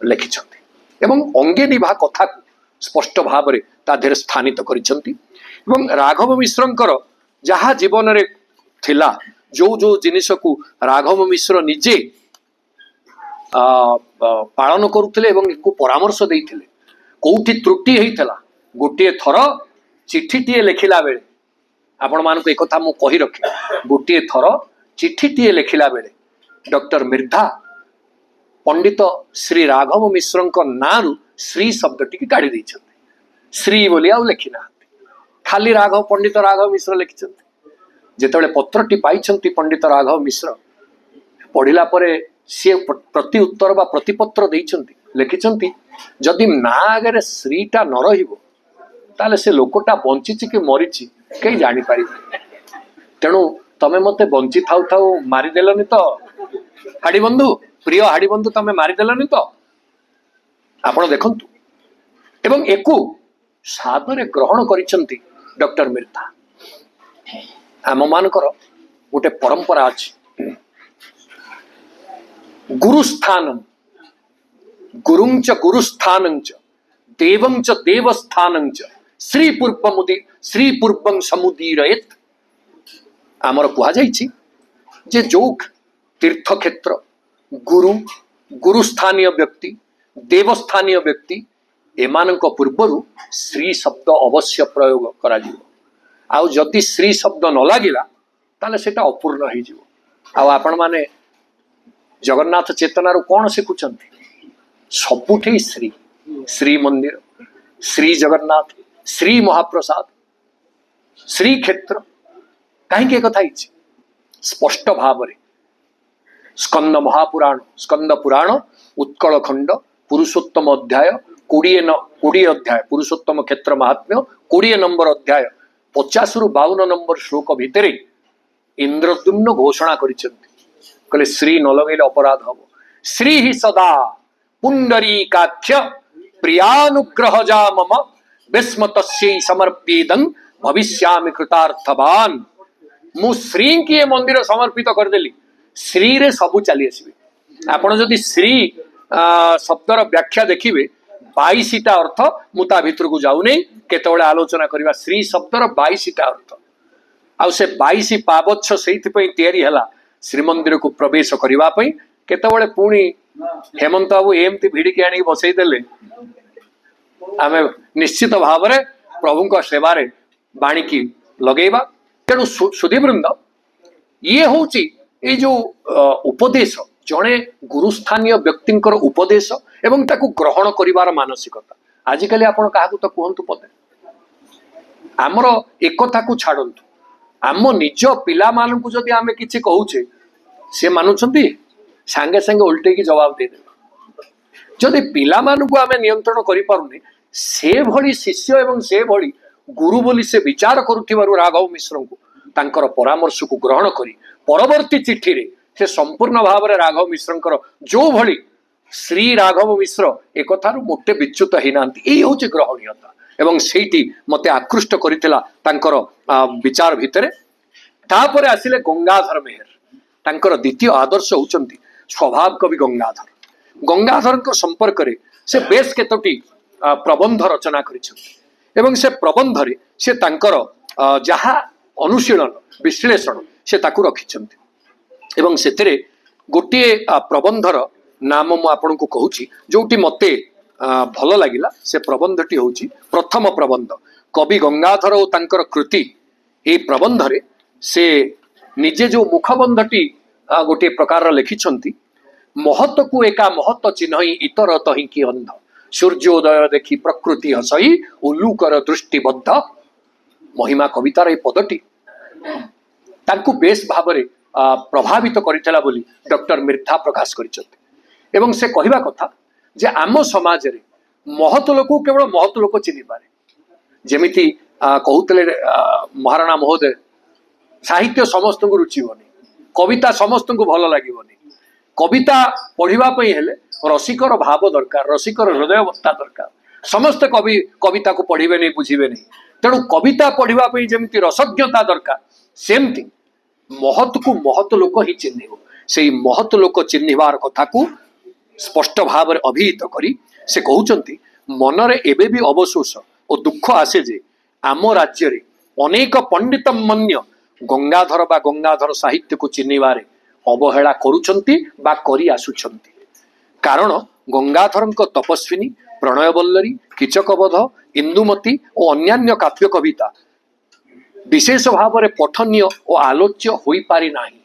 Speaker 1: लिखिछंती एवं अंगे निभा कथा को स्पष्ट भाव में ताधर स्थानित करिछंती। एवं राघव मिश्रंकर जहा जीवन रे थिला जो जो जिनिस को राघव मिश्र निजे पालन करुथिले एवं इनको परामर्श देइथिले कोठी त्रुटि हेइथला गोटे थर चिठीटीए लिखिला बेले आपण मानक एक कथा मु कहि रखे गोटे थर चिठीटीए लिखिला बेले डॉक्टर मिर्धा पंडित श्री राघव मिश्रंक नारु श्री शब्दटी की काढ़ी देइछन्ते। श्री बोली आउ लिखिना खाली राघव पंडित राघव मिश्र लिखिछन्ते। जेतेबेले पत्रटी पाइछन्ती पंडित राघव मिश्र पढ़िला परे सी प्रति उत्तर बा प्रतिपत्र देइछन्ती लिखिछन्ती जदि ना आगे श्रीटा न रहिबो ताले से लोकटा बंचिछि कि मरिछि कई जानि पारिबे। तेणु तमे मते बंची थाउ थाउ मारी देलनि तो हाड़ी बंधु प्रिय हाड़ी बंधु तमे मारी देलनि तो आपण देखंतु। एवं एकु सादरे ग्रहण करिसंती डॉक्टर मिर्धा। आम मानकर गोटे परंपरा अछि गुरुस्थानम गुरुंच गुरुस्थानंच देवंच देवस्थानंच श्री पूर्वं समुदीरयेत। आमर कहा जाइछि जे जो तीर्थ क्षेत्र गुरु गुरुस्थानीय व्यक्ति देवस्थानीय व्यक्ति एमानक पूर्वरु श्री शब्द अवश्य प्रयोग करा जिवो। आउ जदि श्री शब्द न लागिला ताले सेटा अपूर्ण हो जिवो। आउ आपण माने जगन्नाथ चेतनारू कौन शिखुचंती सबुठे श्री श्री मंदिर श्री जगन्नाथ श्री महाप्रसाद श्री क्षेत्र कहीं कथा स्पष्ट भाव में स्कंद महापुराण स्कंद पुराण उत्कल खंड पुरुषोत्तम अध्याय 20 अध्याय पुरुषोत्तम क्षेत्र महात्म्य 20 नंबर अध्याय 50 रु 52 नंबर श्लोक भितर इंद्रद्युम्न घोषणा करिसेंती श्री न लगेले अपराध हम। श्री ही सदा पुंडरीकाख्य प्रियानुग्रह जा मम विस्मतस्यै समर्प्येदं भविष्यामि कृतार्थवान। मु श्री की मंदिर समर्पित करदेली श्री रे सबू चली आसबे। आपण जदि श्री शब्दर व्याख्या देखिए 22टा अर्थ मुता भितर को जाऊ नहीं केतबेले आलोचना करवा। श्री शब्दर 22टा अर्थ आउ से 22 पावच्छ सेइथि पई तयारी हला श्रीमंदिर को प्रवेश करबा पई। केतबेले पुणी हेमंत बाबू एमती भिड़िकी आनी बसई देले आमे निश्चित भाव में प्रभु सेवारे बाणी की लगेबा। तेणु सुधीवृंद ये होची ए जो उपदेश जड़े गुरुस्थानीय व्यक्तिंकर उपदेश एवं ताकू ग्रहण करिवार मानसिकता। आजिकल आपण काहाकू तो कहंतु पदे आमर एक कथा को छाड़ंतु आम निज पिला मानकू जदि आमे किछि कहूचे से मानुछंती सांगे सांगे उल्टे की जवाब दे देबे। जदि पिला मानकू आमे नियंत्रण करि पारुनी से भली शिष्य एवं से भली गुरु बोली से विचार करुथिबारु राघव मिश्र को तांकर परामर्श को ग्रहण करी परवर्ती चिठी रे से संपूर्ण भाव में राघव मिश्रंकर जो भली श्री राघव मिश्र एक कथारु मोटे विच्युत होइनांती। एई होची ग्रहणीयता एवं सेठी मते आकृष्ट करितला तांकर विचार भितरे। तापरे आसिले गंगाधर मेहर तांकर द्वितीय आदर्श होचंती स्वभाव कवि गंगाधर। गंगाधर संपर्क रे से बेस केतोटी प्रबंध रचना करिछंती एवं से प्रबंध रे से तांकर जहा अनुशीलन विश्लेषण से ताकू रखिछंती एवं सेतिरे गोटे प्रबंधर नाम मु आपन को कहूची जोटी मते भल लागिला। से प्रबंधटी होची प्रथम प्रबंध कवि गंगाधर और तांकर कृति। ए प्रबंध रे से निजे जो मुखबंधटी गोटे प्रकार लिखिछंती, महत्व को एका महत्व चिन्ह इतर तही कि अंध, सूर्योदय देखी प्रकृति हसई उल्लूकर दृष्टिबद्ध। महिमा कवितार ए पदटी तांकु बेस भावरे प्रभावित करितला बोली डॉक्टर मिर्धा प्रकाश करिसथि। एवं से कहिबा कथा जे आम समाज रे महत लोक केवल महत लोक चिन्हि पारे। जेमिति कहूतले महाराणा महोदय, साहित्य समस्त को रुचिबनी, कविता समस्त को भल लागिबनी। कविता पढ़िबा पई हेले रसिकर भाव दरकार, रसिकर हृदयवस्था दरकार। समस्त कवि कविता को पढ़िबे नहीं, बुझिबे नहीं। तेणु कविता पढ़िबा पई जेमिति रसज्ञता दरकार, सेमति महत को महत लोक ही चिन्हिब। से महत लोक चिन्हिबार कथा को स्पष्ट भाव में अभिहित करी से कहउचंती, मनरे एबे भी अवशोष और दुख आसे जे आम राज्य रे अनेक पंडित मन्य गंगाधर बा गंगाधर साहित्य को चिन्हिबारे अवहेला करुछंती बा करी आसुछंती। कारण गंगाधरଙ୍କ तपस्विनी, प्रणयवल्लरी, कीचकवध, इंदुमती और अन्यान्य काव्य कविता विशेष भाव में पठनीय और आलोच्य होई पारि नाही।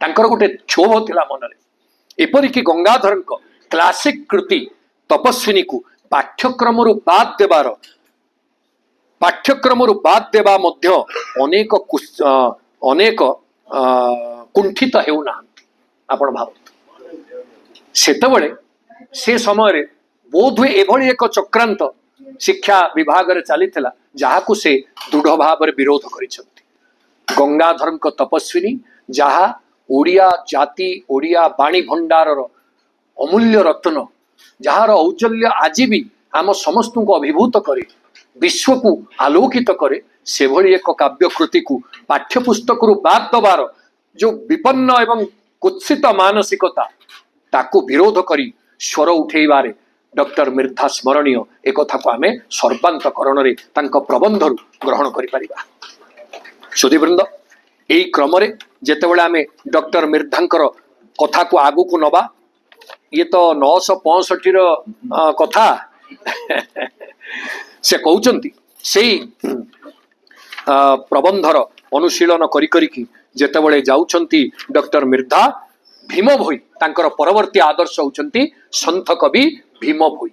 Speaker 1: तांकर गोटे क्षोभ थिला मनरे। एपरिक गंगाधरଙ୍କ क्लासिक कृति तपस्विनी को पाठ्यक्रम बाद देवा मध्य अनेक कुंठित हेउना। आपण भावत सेतबळे से समय बोध हुए एभली एक चक्रांत शिक्षा विभाग रे चलीथिला जहाकू से दृढ़ भाव में विरोध करिसथि। गंगाधरଙ୍କ तपस्विनी जहा ओडिया जाति ओडिया बाणी भंडार अमूल्य रत्न, जार औज्जल्य आज भी आम समस्त को अभिभूत करे, विश्व को आलोकित करे, से भली एक काव्य कृति को पाठ्यपुस्तक बाद दबार जो विपन्न एवं कुत्सित मानसिकता ताकू विरोध करी स्वर उठेबारे डॉक्टर मिर्धा स्मरणीय एक कथा को आमे सर्वांतकरण रे तांको प्रबंधरु ग्रहण करि परिबा। सुधीवृंद, एई क्रम रे जेतेबेले आमे डॉक्टर मिर्धांकर कथा को आगु को नबा, ये तो 965 रो कथा से कहउचंती से प्रबंधर अनुशीलन करी करी की जेतेबेले जाउचंती डॉक्टर मिर्धा भीम भोई, तांकर परवर्ती आदर्श होउचंती संत कवि भीम भोई।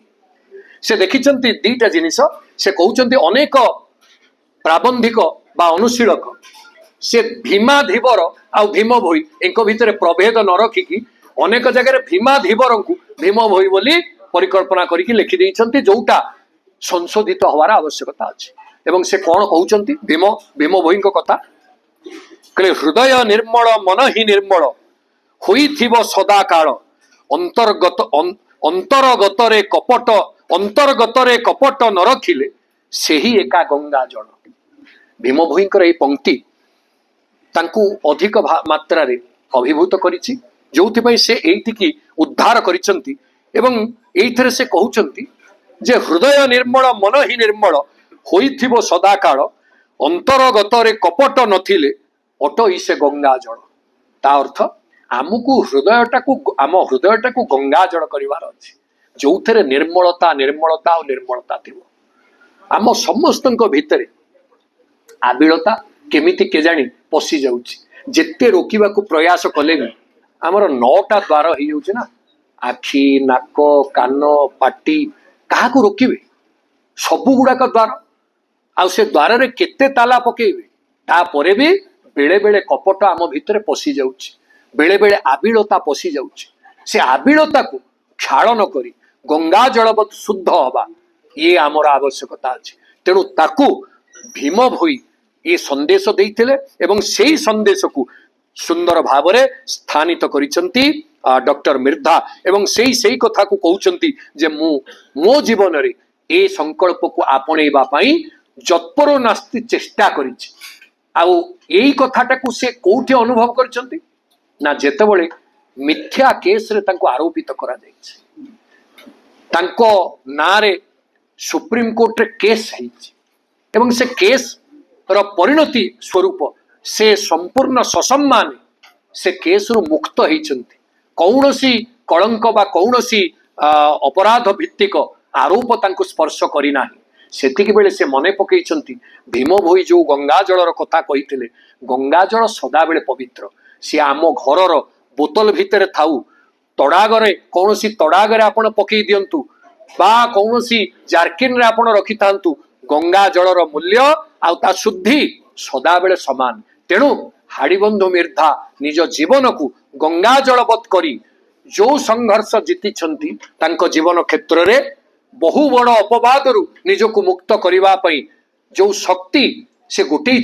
Speaker 1: से देखिचंती दीटा जिनिस, से कहउचंती अनेक प्राबंधिक बा अनुशीलक से भीमाधीवर आ भीम भोई एक भितर प्रभेद न रखिकी अनेक जगह भीमाधीवर को भीम भोई बोली परिकल्पना करके लिखि देइछंती, जोटा संशोधित हवार आवश्यकता अछि। एवं से कौन कहउचंती भीम भोई कथा कहले, हृदय निर्मल मन ही निर्मल होइथिबो सदा काल, अंतर्गतरे कपट न रखिले सेही एका गंगा जल। भीम भोईंकर ए पंक्ति तांकु अधिक मात्रा रे अभिभूत करिछि, जोथिपई से एइटिकी उद्धार करिसंती। एवं एइथरे से कहउचंती जे हृदय निर्मल मन ही निर्मल होइथिबो सदा काल, अंतर्गतरे कपट नथिले अटई से गंगा जल। ता अर्थ आमको आम हृदयटा को गंगा जल करिवार अछि, जोथरे निर्मलता निर्मलता और निर्मलता थिबो। आम समस्तଙ୍କ भितरे आबिलता केमिति केजाणी पशि जाउछि, जेते रोकिबा को प्रयास कले भी आमर 9टा द्वार हो जाउछि ना, आखि नाक कान पाटी, कहा को रोकिबे सबु गुड़ाक द्वार। आ से द्वार रे केते ताला पकेइबे, ता परे भी बेले बेले कपट आम भितरे पशि जाउछि, बेले बेले आबिलता पशि जाउछि। से आबिलता को क्षालन करी गंगा जलवत शुद्ध हवा ये आमर आवश्यकता अछि। तेणु ताकू भीम भोई ये संदेश देइथिले एवं सेही संदेश को सुंदर भाव में स्थानित करिसंती डॉक्टर मिर्धा। एवं सेही कथा को कहउचंती जे मो जीवन रे ए संकल्प को आपणेबा पई जत्पर नास्ति चेष्टा करिछि। आउ एई कथाटा को से कोठी अनुभव करिसंती ना, जेतेबेले मिथ्या केस रे तांको आरोपित करा जायछि, तांको नारे सुप्रीम कोर्ट रे केस हैछि एवं से केस र परिणति स्वरूप से संपूर्ण ससम्मान से केस रु मुक्त होइछंती। कौनसी कलंक बा कौनसी अपराध भित्तिक आरोप तांको स्पर्श करी नाही। सेतिक बेले से मने पकईचंती भीम भोई जो गंगा जलर कथा कही गंगा जल सदा बेले पवित्र सी आम घरर बोतल भितर थाऊ तड़ागरे कौन सी तड़ागरे आपण पकई दियंतु बा कौन सी जार्किन रे आपण रखि थांतु गंगा जलर मूल्य आ शुद्धि सदा बेले समान तेणु हाड़ीबंधु मिर्धा निज जीवन को गंगा जलवत करी जो संघर्ष जीति जीवन क्षेत्र रे बहु बड़ अपवाद निजक मुक्त करने जो शक्ति से गोटे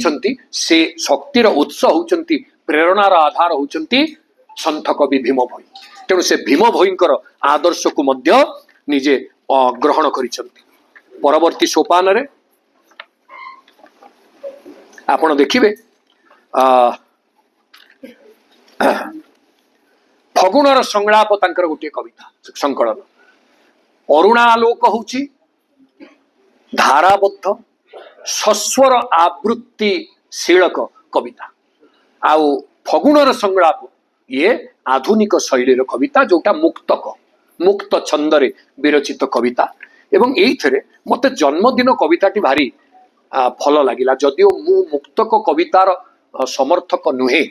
Speaker 1: से शक्तिर उत्स होती प्रेरणार आधार होती संत कवि भीम भोई तेणु से भीम भोईंकर आदर्श को मध्य निजे ग्रहण करिसंती। परवर्ती सोपान रे आपण देखिबे फगुणर संलाप तांकर गोटे कविता संकलन अरुणालोक होची धाराबद्ध सस्वर आवृत्ति शीलक कविता आउ फगुणर संलाप ये आधुनिक शैलीर कविता जोटा मुक्त छंदरे विरचित कविता एवं एइथरे मते जन्मदिन कविताटी भारी भल लागिला जदियो मु मुक्तक कवितार समर्थक नुहे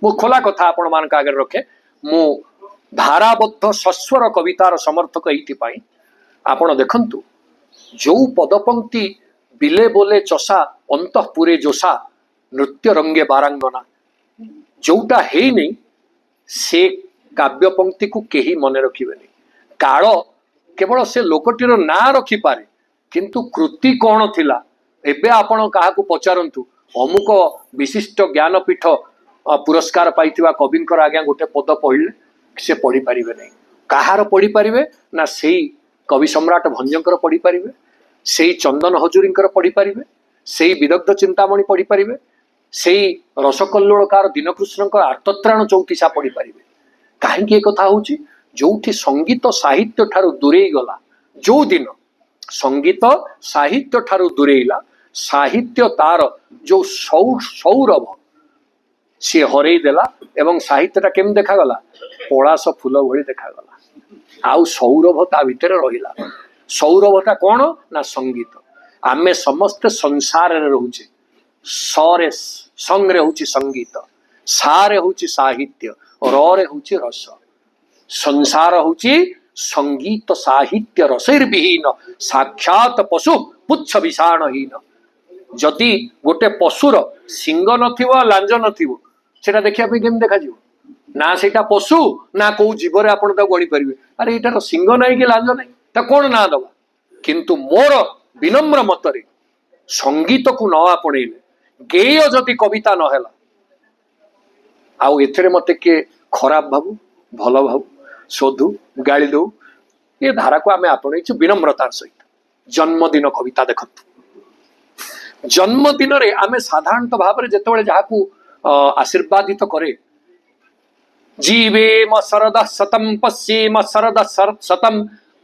Speaker 1: मु खोला कथा आपण मानक आगे रखे मु धाराबद्ध सस्वर कवितार समर्थक एइथिपाई आपण देखंतु जो पदपंक्ति बिले बोले चषा अंतःपुरे जोशा नृत्य रंगे बारांगना जोटा है नहीं से काव्य पंक्ति को केही मने रखिबेनी काल केवल से लोकटीर ना रखिपारे किंतु कृति कौन थिला एबे आपण काहाकू पचारंतु अमुक विशिष्ट ज्ञानपीठ पुरस्कार पाइथिबा कविंकर आज्ञा गोटे पद पढ़िले से पढ़ी पारिबे नहीं काहार पढ़ी पारिबे ना सेई कवि सम्राट भंजंकर पढ़ी पारिबे सेई चंदन हजूरींकर पढ़ी पारिबे सेई विदग्ध चिंतामणि पढ़ी पारिबे सेई रसकल्लोलकार दीनकृष्णकर आर्तत्राण चौकिसा पढ़ी पारिबे कहीं कथा हूँ जो संगीत साहित्य ठारू दूरे गला जो दिन संगीत साहित्य ठारू दूरेला साहित्य तार जो सौरभ सी हरई देला एवं साहित्यटा केम देखागला पलाश फूल भली देखागला आउ सौरभ ता भितर रहिला सौरभटा कौन ना संगीत आमे समस्त संसार रे रहूचे सरे संग रे होची संगीत सारे होची साहित्य रे होची रस संसार होची संगीत साहित्य रसैर्विहीन साक्षात पशु पुच्छ विषाणहीन जदि गोटे पशुर सिंग नथिबो लांज नथिबो सेटा देखिया पे केम देखा जिवो ना सेटा पशु ना को जीव रे आपण ता गणी परिबे अरे एटार सिंग नाही कि लांज नाही ता कोन ना दबा किंतु मोर विनम्र मतरे संगीत को न आपणेले गेय जदि कविता न हैला आउ एथरे मते के खराब भाबू भल भाबू शोधु गाली दो ये धारा को आमे आपणेछु विनम्रतार सहित जन्मदिन कविता देखंतु जन्मदिन रे आमे साधारणतः भाव रे जेतेबेले जाहाकू आशीर्वादित करे जीवे म शरद शतम पश्येम शरद शतम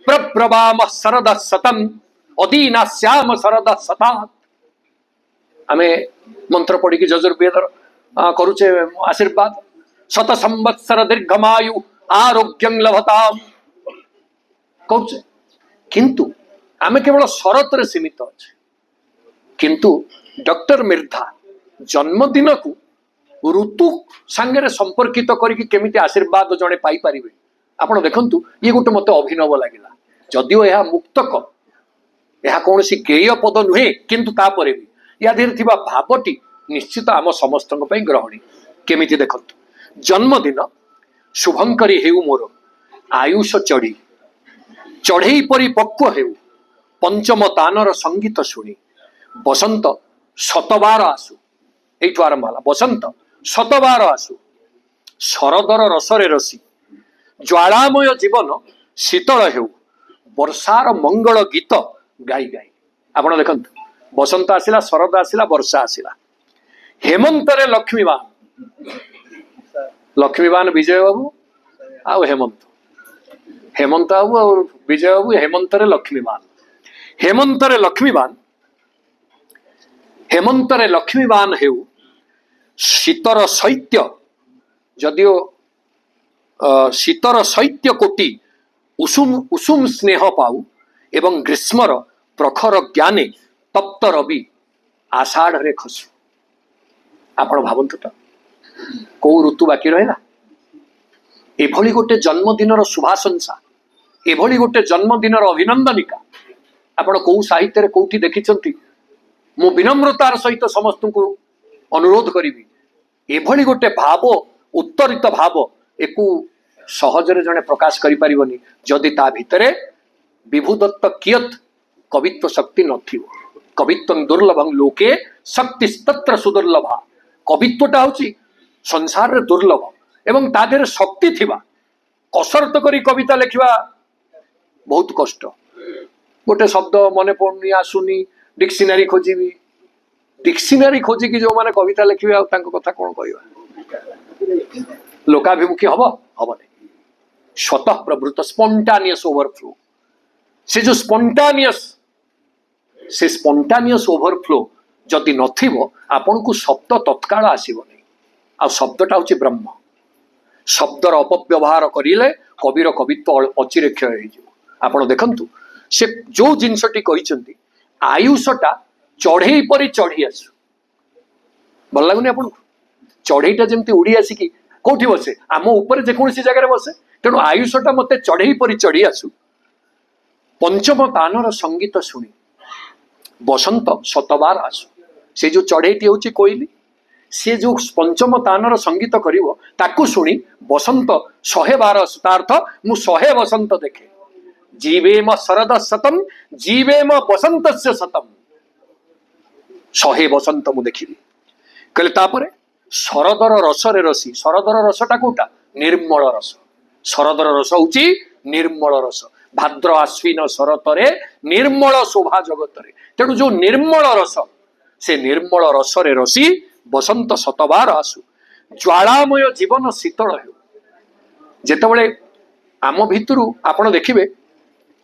Speaker 1: प्रप्रभाम शरद शतम अदीना श्याम शरद शता आमे मंत्र पढ़ी की यजुर्वेद करुचे आशीर्वाद शत संवत्सर दीर्घमायु आरोग्यं लभताम कौचे किंतु आमे केवल शरत रे सीमित अच्छे किंतु डॉक्टर मिर्धा जन्मदिन को ऋतु सांगे संपर्कित करके केमिति आशीर्वाद जड़े पाई परिबे आपण देखंतु ये गोटे मते अभिनव लागिला जदिओ यह मुक्तक यह कौन सी गेय पद नुहे किंतु तापरे भी या धीरे थिबा भावटी निश्चित आम समस्त ग्रहणी केमिति देखंतु जन्मदिन शुभंकरी हेउ मोर आयुष चढ़ी चढ़ई परी पक्व हेउ पंचम तानर संगीत शुणी बसंत शतबार आसु एठु आरंभ होला बसंत शतबार आसु शरदर रसरे रसी ज्वालामय जीवन शीतल हेउ वर्षार मंगल गीत गाई गाई आपण देखंतु बसंत आसिला शरद आसिला वर्षा आसिला हेमंतरे लक्ष्मीवान विजय बाबू आउ हेमंत बाबू और विजय बाबू हेमंतरे लक्ष्मीवान हेउ शीतर शैत्य जदिओ शीतर शैत्य कोटि उषुम उषुम स्नेह पाऊ एवं ग्रीष्मर प्रखर ज्ञाने तप्त रवि आषाढ़ रे खसु। आपण भावନ୍ତୁ तो कौ ऋतु बाकी रहा एभली गोटे जन्मदिन शुभाशंसा एभली गोटे जन्मदिन अभिनंदनिका आपण कौ साहित्य कौटी देखी मु विनम्रतार सहित समस्त को अनुरोध करी एभली गोटे भाव उत्तरित भाव एकु सहजरे जने प्रकाश करि परिबनी जदि ता भितरे विभुदत्त कियत कवित्व शक्ति नथिबो। कवित्व दुर्लभं लोके शक्ति तत्र सुदुर्लभा। कवित्वटा होची संसार रे दुर्लभ एवं ता देहरे शक्ति थिबा कसरत करी कविता लिखिबा बहुत कष्ट। गोटे शब्द मने पड़नी आसुनी डिक्शनरी खोजिबी डिक्शनरी खोजिकी जो माने कविता लिखिबे आ तांको कथा कोन कहबा लोकाभिमुखी हबो हबने स्वतः प्रवृत्त स्पॉन्टानियस ओवरफ्लो से जो स्पॉन्टानियस ओवरफ्लो जदि नथिबो आपन को शब्द तत्काल आसीबनी आ शब्दटा होची ब्रह्म। शब्दर अपव्यवहार करिले कविर कवित्व अचिरे क्षय हो जिवो। आपण देखंतु से जो जिनसटी कहिसंती आयुषटा चढ़ई परी चढ़ी आसु भल लगुनि आपन चढ़ईटा जेमती उड़ी आसिकी कोठी बसे आम ऊपर जेकोसी जगह बसे तेणु आयुषटा मते चढ़ई परी चढ़ी आसु। पंचम तानर संगीत शुणी बसंत शतबार आसु। से जो चढ़ईटी होची कोइली से जो पंचम तानर संगीत करिवो ताकू शुणी बसंत 100 बार आसु। तार्थ मु 100 बसंत देखे जीवेम शरद शतम जीवेम बसंत शतम 100 बसंत मु देखिली कहले तापरे शरदर रस रे रसी। शरदर रसटा कोटा निर्मल रस। शरदर रस होची निर्मल रस। भाद्र आश्विन शरतरे निर्मल शोभा जगतरे तेणु जो निर्मल रस से निर्मल रस रे रसी बसंत शतबार आसु। ज्वालामय जीवन शीतल हो जेतेबेले आम भितरु आपण देखिबे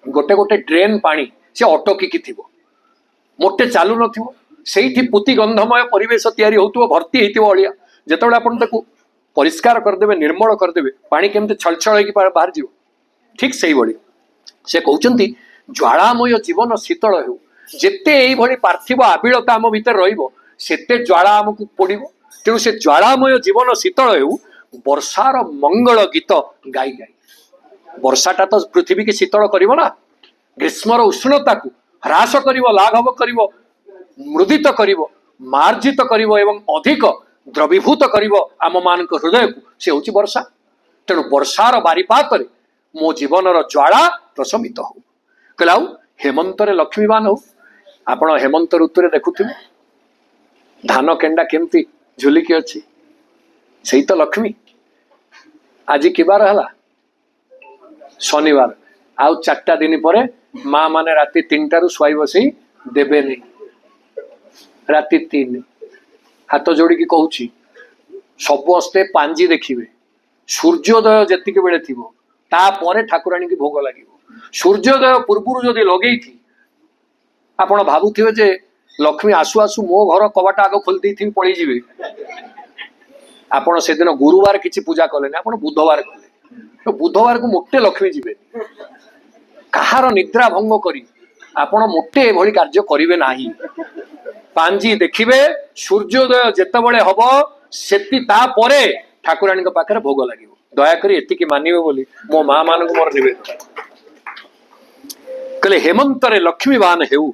Speaker 1: गोटे गोटे ड्रेन पानी से अटकिकी थिबो मोटे चालू नथिबो सेठी पुति गंधमय परिवेश तैयारी होतुबो भर्ती हेतिबो अलिया जेतेबेले आपण ताकू परिष्कार करदेबे निर्मल करदेबे पानी केमते छलछल होई बाहर जीवो। ठीक सेही बळी से कहउचंती ज्वालामय जीवन शीतल हो जेते एई भली पार्थिव आबिलता आम भीतर रहिबो सेते ज्वाला आमकु पोड़िबो। तेणु से ज्वालामय जीवन शीतल हो वर्षार मंगल गीत गाई गाई वर्षाटा तो पृथ्वी की शीतल करिवो ना ग्रीष्मर उष्णता को ह्रास करिवो लाघव करिवो मृदित करिवो मार्जित करिवो एवं अधिक द्रवीभूत करिवो आम मानक हृदय को से होची वर्षा। तेणु वर्षार बारीपात रे मो जीवनर ज्वाला प्रशमित हो कहलाउ हेमंतरे लक्ष्मीवान हो। आपण हेमंत ऋतु देखुथिबे धान केंडा केमती झुलिकी अछि सेही तो लक्ष्मी। आज कि बार हला शनिवार आउ 4टा दिन पर माँ माने राति 3टा रु शुआई बसई देबेनी राति 3 हाथ जोड़ी की कहूची समस्ते पांजी देखिबे सूर्योदय जेतिके बेले थिबो ता परे ठाकुराणी की भोग लागिबो। सूर्योदय पूर्वरु जदि लगेई थी आपण भाबुथिबे जे लक्ष्मी आसु आसु मो घर कबाट आग खोल दी थी पळी जिवे। आपण से दिन गुरुवार किछि पूजा कलेनी आपण बुधवार कले तो बुधवार को मोटे लक्ष्मी जीवे कहार निद्रा भंग करी आपण मोटे एभली कार्य करिवे नाही। पांजी देखिबे सूर्योदय जेतेबेले हबो सेति ता परे ठाकुराणी पाखरे भोग लागिबो। दया करी एतिकी मानिबे बोली मो मां मान को मोर निवेदन कले हेमंतरे लक्ष्मीवान हेउ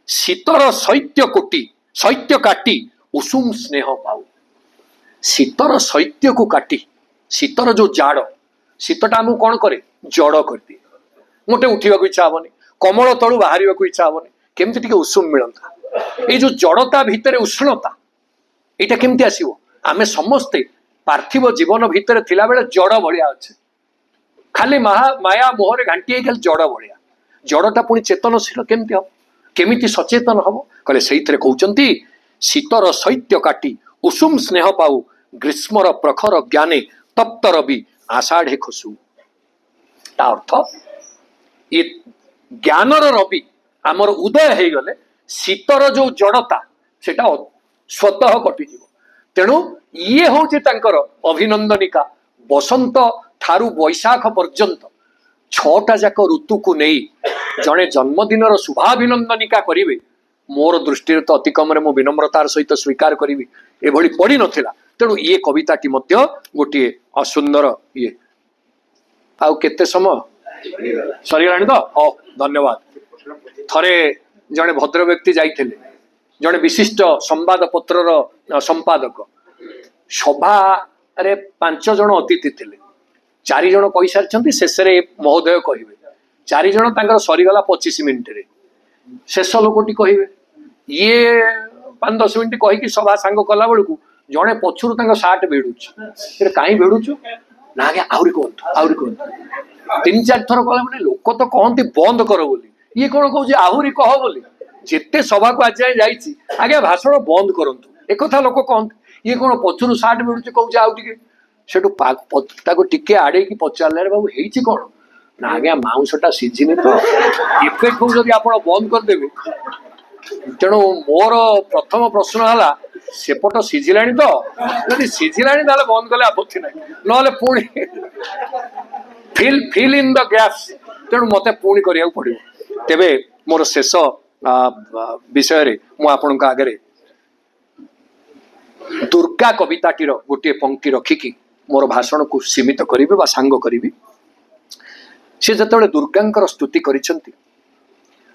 Speaker 1: शीतर शैत्य कोटी शैत्य काटी उषुम स्नेह पाऊ। शीतर शैत्य को काटी शीतर जो जाड़ शीतटा आमको कौन करे जड़ कर दिए मोटे उठा इच्छा हेनी कमल तलू बाहर इच्छा हेनी केमती टिके उषुम मिलता ये जो जड़ता भितर उष्णता यहाँ केमती आसो आमे समस्ते पार्थिव जीवन भितर थिला बेले जड़ भलिया अच्छे खाली माया मोहरे घांटी खाली जड़ भलिया जड़टा पुणी चेतनशील केमती हम केमिति सचेतन हम कहले से कहते शीतर शैत्य काटी उषुम स्नेह पाऊ ग्रीष्मर प्रखर ज्ञाने तप्त रवि आषाढ़े खसु। अर्थ ये ज्ञानर रवि आमर उदय हो गले शीतर जो जड़ता सेटा स्वतः कटिज तेणु ये हूँ अभिनंदनिका बसंत ठारू बैशाख पर्यंत 6टा जाक ऋतु को नहीं जड़े जन्मदिन शुभाभिनंदनिका करेंगे मोर दृष्टि तो अति कम मु विनम्रतार सहित स्वीकार करी एभली पड़ी नथिला तेणु ये कविताटी मध्य गोटे असुंदर ये आउ केते समय सरीगलानी तो धन्यवाद थरे जड़े भद्र व्यक्ति जाइए जड़े विशिष्ट संवाद पत्रर संपादक सभा रे 5 जन अतिथि थे 4 जन कही सारी शेष महोदय कहे 4 जन तांकर सरीगला 25 मिनिट रे शेष लोकटी कहे ये 5-10 मिनिट कहीकि सभा सांग कला बेलू जड़े पछुर सार्ट भिड़ुचे कहीं भिड़ुचु ना आगे आहरी कहतु 3-4 थर कला मैंने लोक तो कहते बंद कर बोली ये कौन कहे आहरी कह बोली जिते सभा को आज जाए आगे भाषण बंद करूँ एक लोक कहते ये कौन पछुर सार्ट भिड़ुचे कहे आउ टे टिके आड़े की पचारे बाबू है कौन ना आज्ञा मांसटा सीझिनी तो इफेक्ट को जब आप बंद करदेवे तेणु मोर प्रथम प्रश्न है सेपट सीझिला तो जब सीझिला बंद कले आपत्ति ना ना पुणी फिल इन द गैप्स तेणु मत पुणी करा पड़ो तेरे मोर शेष विषय मुझे आगे दुर्गा कविताटीर गोटे पंक्ति रखिकी मोर भाषण को सीमित करी सांग करी सी जो दुर्गा स्तुति करिसेंती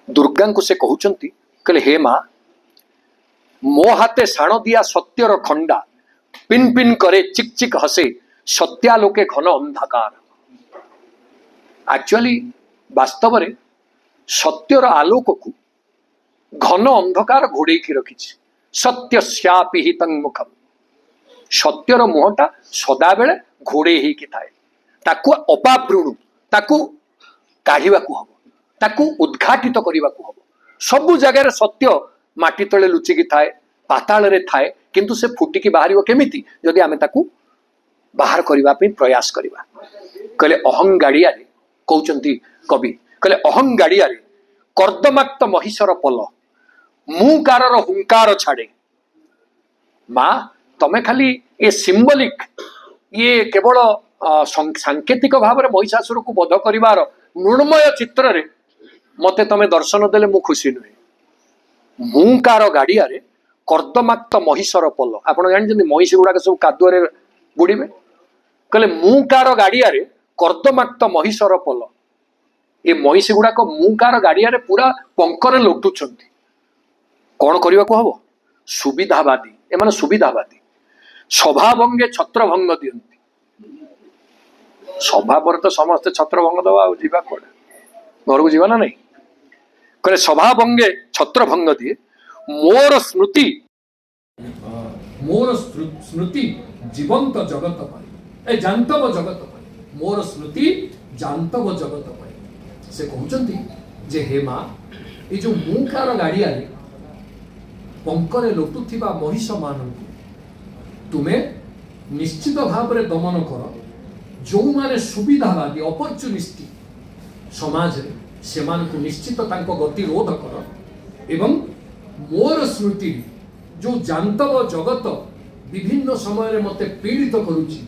Speaker 1: दुर्गा को से कहउचंती कहले हे माँ मो हाथे साण दिया सत्यर खंडा पिन पिन करे चिक चिक हसे सत्यालोके घन अंधकार एक्चुअली वास्तव में सत्यर आलोक को घन अंधकार घोड़े की रखी सत्य श्यापिहित मुखम सत्यर मुहटा सदा बेले घोड़े ही थाए ताकू अपावृणु ताकू काढ़ा हम ताकू उद्घाटित करने को हम सबु जगार सत्य माटी तले लुचिकी थाए पाताल रे थाए किंतु से फुटिकी बाहर केमिति जदि आमे ताकू बाहर करने प्रयास करवा कहले अहंगाड़िया कहते कवि कहले अहंगाड़िया कर्दमाक्त महिषर पल मुकार हुंकार छाड़े माँ तमें खाली ये सिंबलिक ये केवल सांकेतिक भाव में महिषासुर को बध कर मृण्मय चित्र रे मते तमें दर्शन देले मु खुशी नुहे मुकार गाड़िया कर्दमाक्त महिषर पल आप जानते महिषी गुड़ाक सब कादुआरे बुड़े कहले मुकार गाड़िया कर्दमाक्त महिषर पल ये महिषी गुड़ाक मुकार गाड़िया पूरा पंकर लोटुंट कौन करने को हम सुविधावादी एम सुविधावादी सभाभंगे छत्रभंग दियंती सभा पर तो समस्ते छत्रभंग दबा जीवा कड़े घर को जीवा ना नहीं कहले सभाभंगे छत्रभंग दिए मोर स्मृति जीवंत जगत पाई जानतव जगत पाई मोर स्मृति जानतव जगत पाई से कहते जे हे माँ ये जो मुखार गाड़िया पंकरे लोटुथिबा महिष मानक तुम्हें निश्चित भाव में दमन कर जो माने सुविधावादी अपॉर्चुनिस्टी समाज से निश्चित गति रोध कर एवं मोर स्मृति जो जानतव जगत विभिन्न समय मते पीड़ित करुची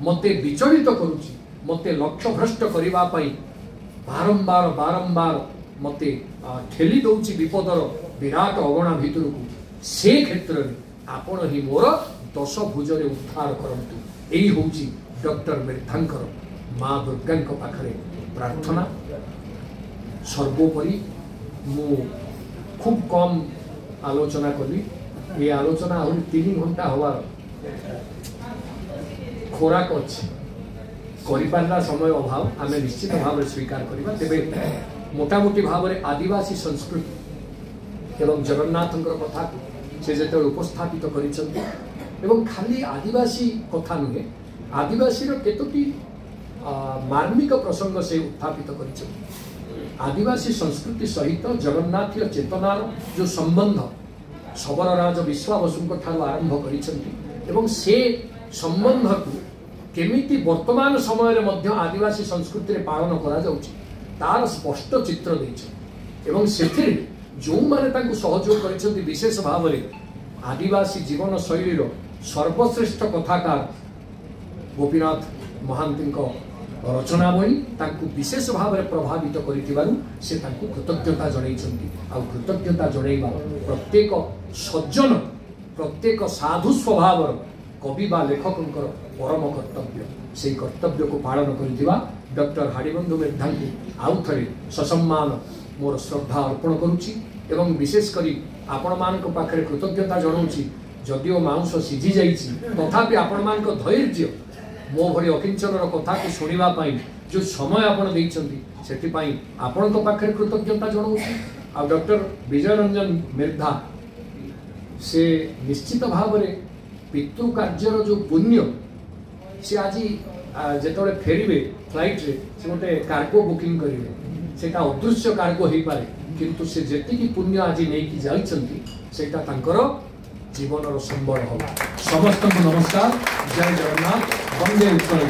Speaker 1: मते विचलित करुची मते लक्ष्य भ्रष्ट करिबा पई बारंबार बारंबार मते ठेली दउची विपदर विराट अगणा भितर को से क्षेत्र में आपण ही मोर 10 भुजरे उद्धार करंतु यही होची डॉक्टर मिर्धांकर माँ दुर्गा पाखरे प्रार्थना सर्वोपरि मु खूब कम आलोचना कली ये आलोचना आहरी 3 घंटा हवार खोराक अच्छे करिपारला समय अभाव आम निश्चित भाव में स्वीकार करवा तेरे मोटामोटी भाव में आदिवासी संस्कृति एवं जगन्नाथ कथा से जो उपस्थापित कर खाली आदिवासी कथा नुहे आदिवासी केतोटी मार्मिक प्रसंग से उत्थापित कर आदिवासी संस्कृति सहित जगन्नाथीय चेतनार जो संबंध सबरराज विश्वावसु आरंभ कर से संबंध को केमिति वर्तमान समय मध्य आदिवासी संस्कृति रे पालन करा जाउची तार स्पष्ट चित्र देइछ से जो माने सहयोग कर विशेष भाव में आदिवासी जीवन शैली सर्वश्रेष्ठ कथाकार गोपीनाथ महांती
Speaker 2: रचनावली तांकु विशेष भाव में प्रभावित करिथिबारु से तांकु कृतज्ञता जणाइछन्ति आ कृतज्ञता जणाइबा प्रत्येक सज्जन प्रत्येक साधु स्वभाव कवि बा लेखकंकर परम कर्तव्य से कर्तव्य को पालन करिथिबा डॉक्टर हाड़ीबंधु मेधा को आउ थे ससम्मान मोर श्रद्धा अर्पण करुच्ची एवं विशेष करी आपण मान पाखे कृतज्ञता जनाऊँगी जदिओ मांस सीझी जाइए तथापि आपण मान धैर्य मो भली अकिंचन कथा को शुणापी जो समय आपड़ से आपण पाखे कृतज्ञता जनाऊँगी आ डॉक्टर विजय रंजन मेधा से निश्चित भाव में पितृ कार्यर जो पुण्य सी आज जिते फेरबे फ्लाइट रे से गोटे कार्गो बुकिंग करेंगे से अदृश्य कार्गो हो पारे किंतु से जी पुण्य आज नहीं जाता जीवन संबल होगा। समस्त नमस्कार, जय जगन्नाथ, वंदे उत्कल।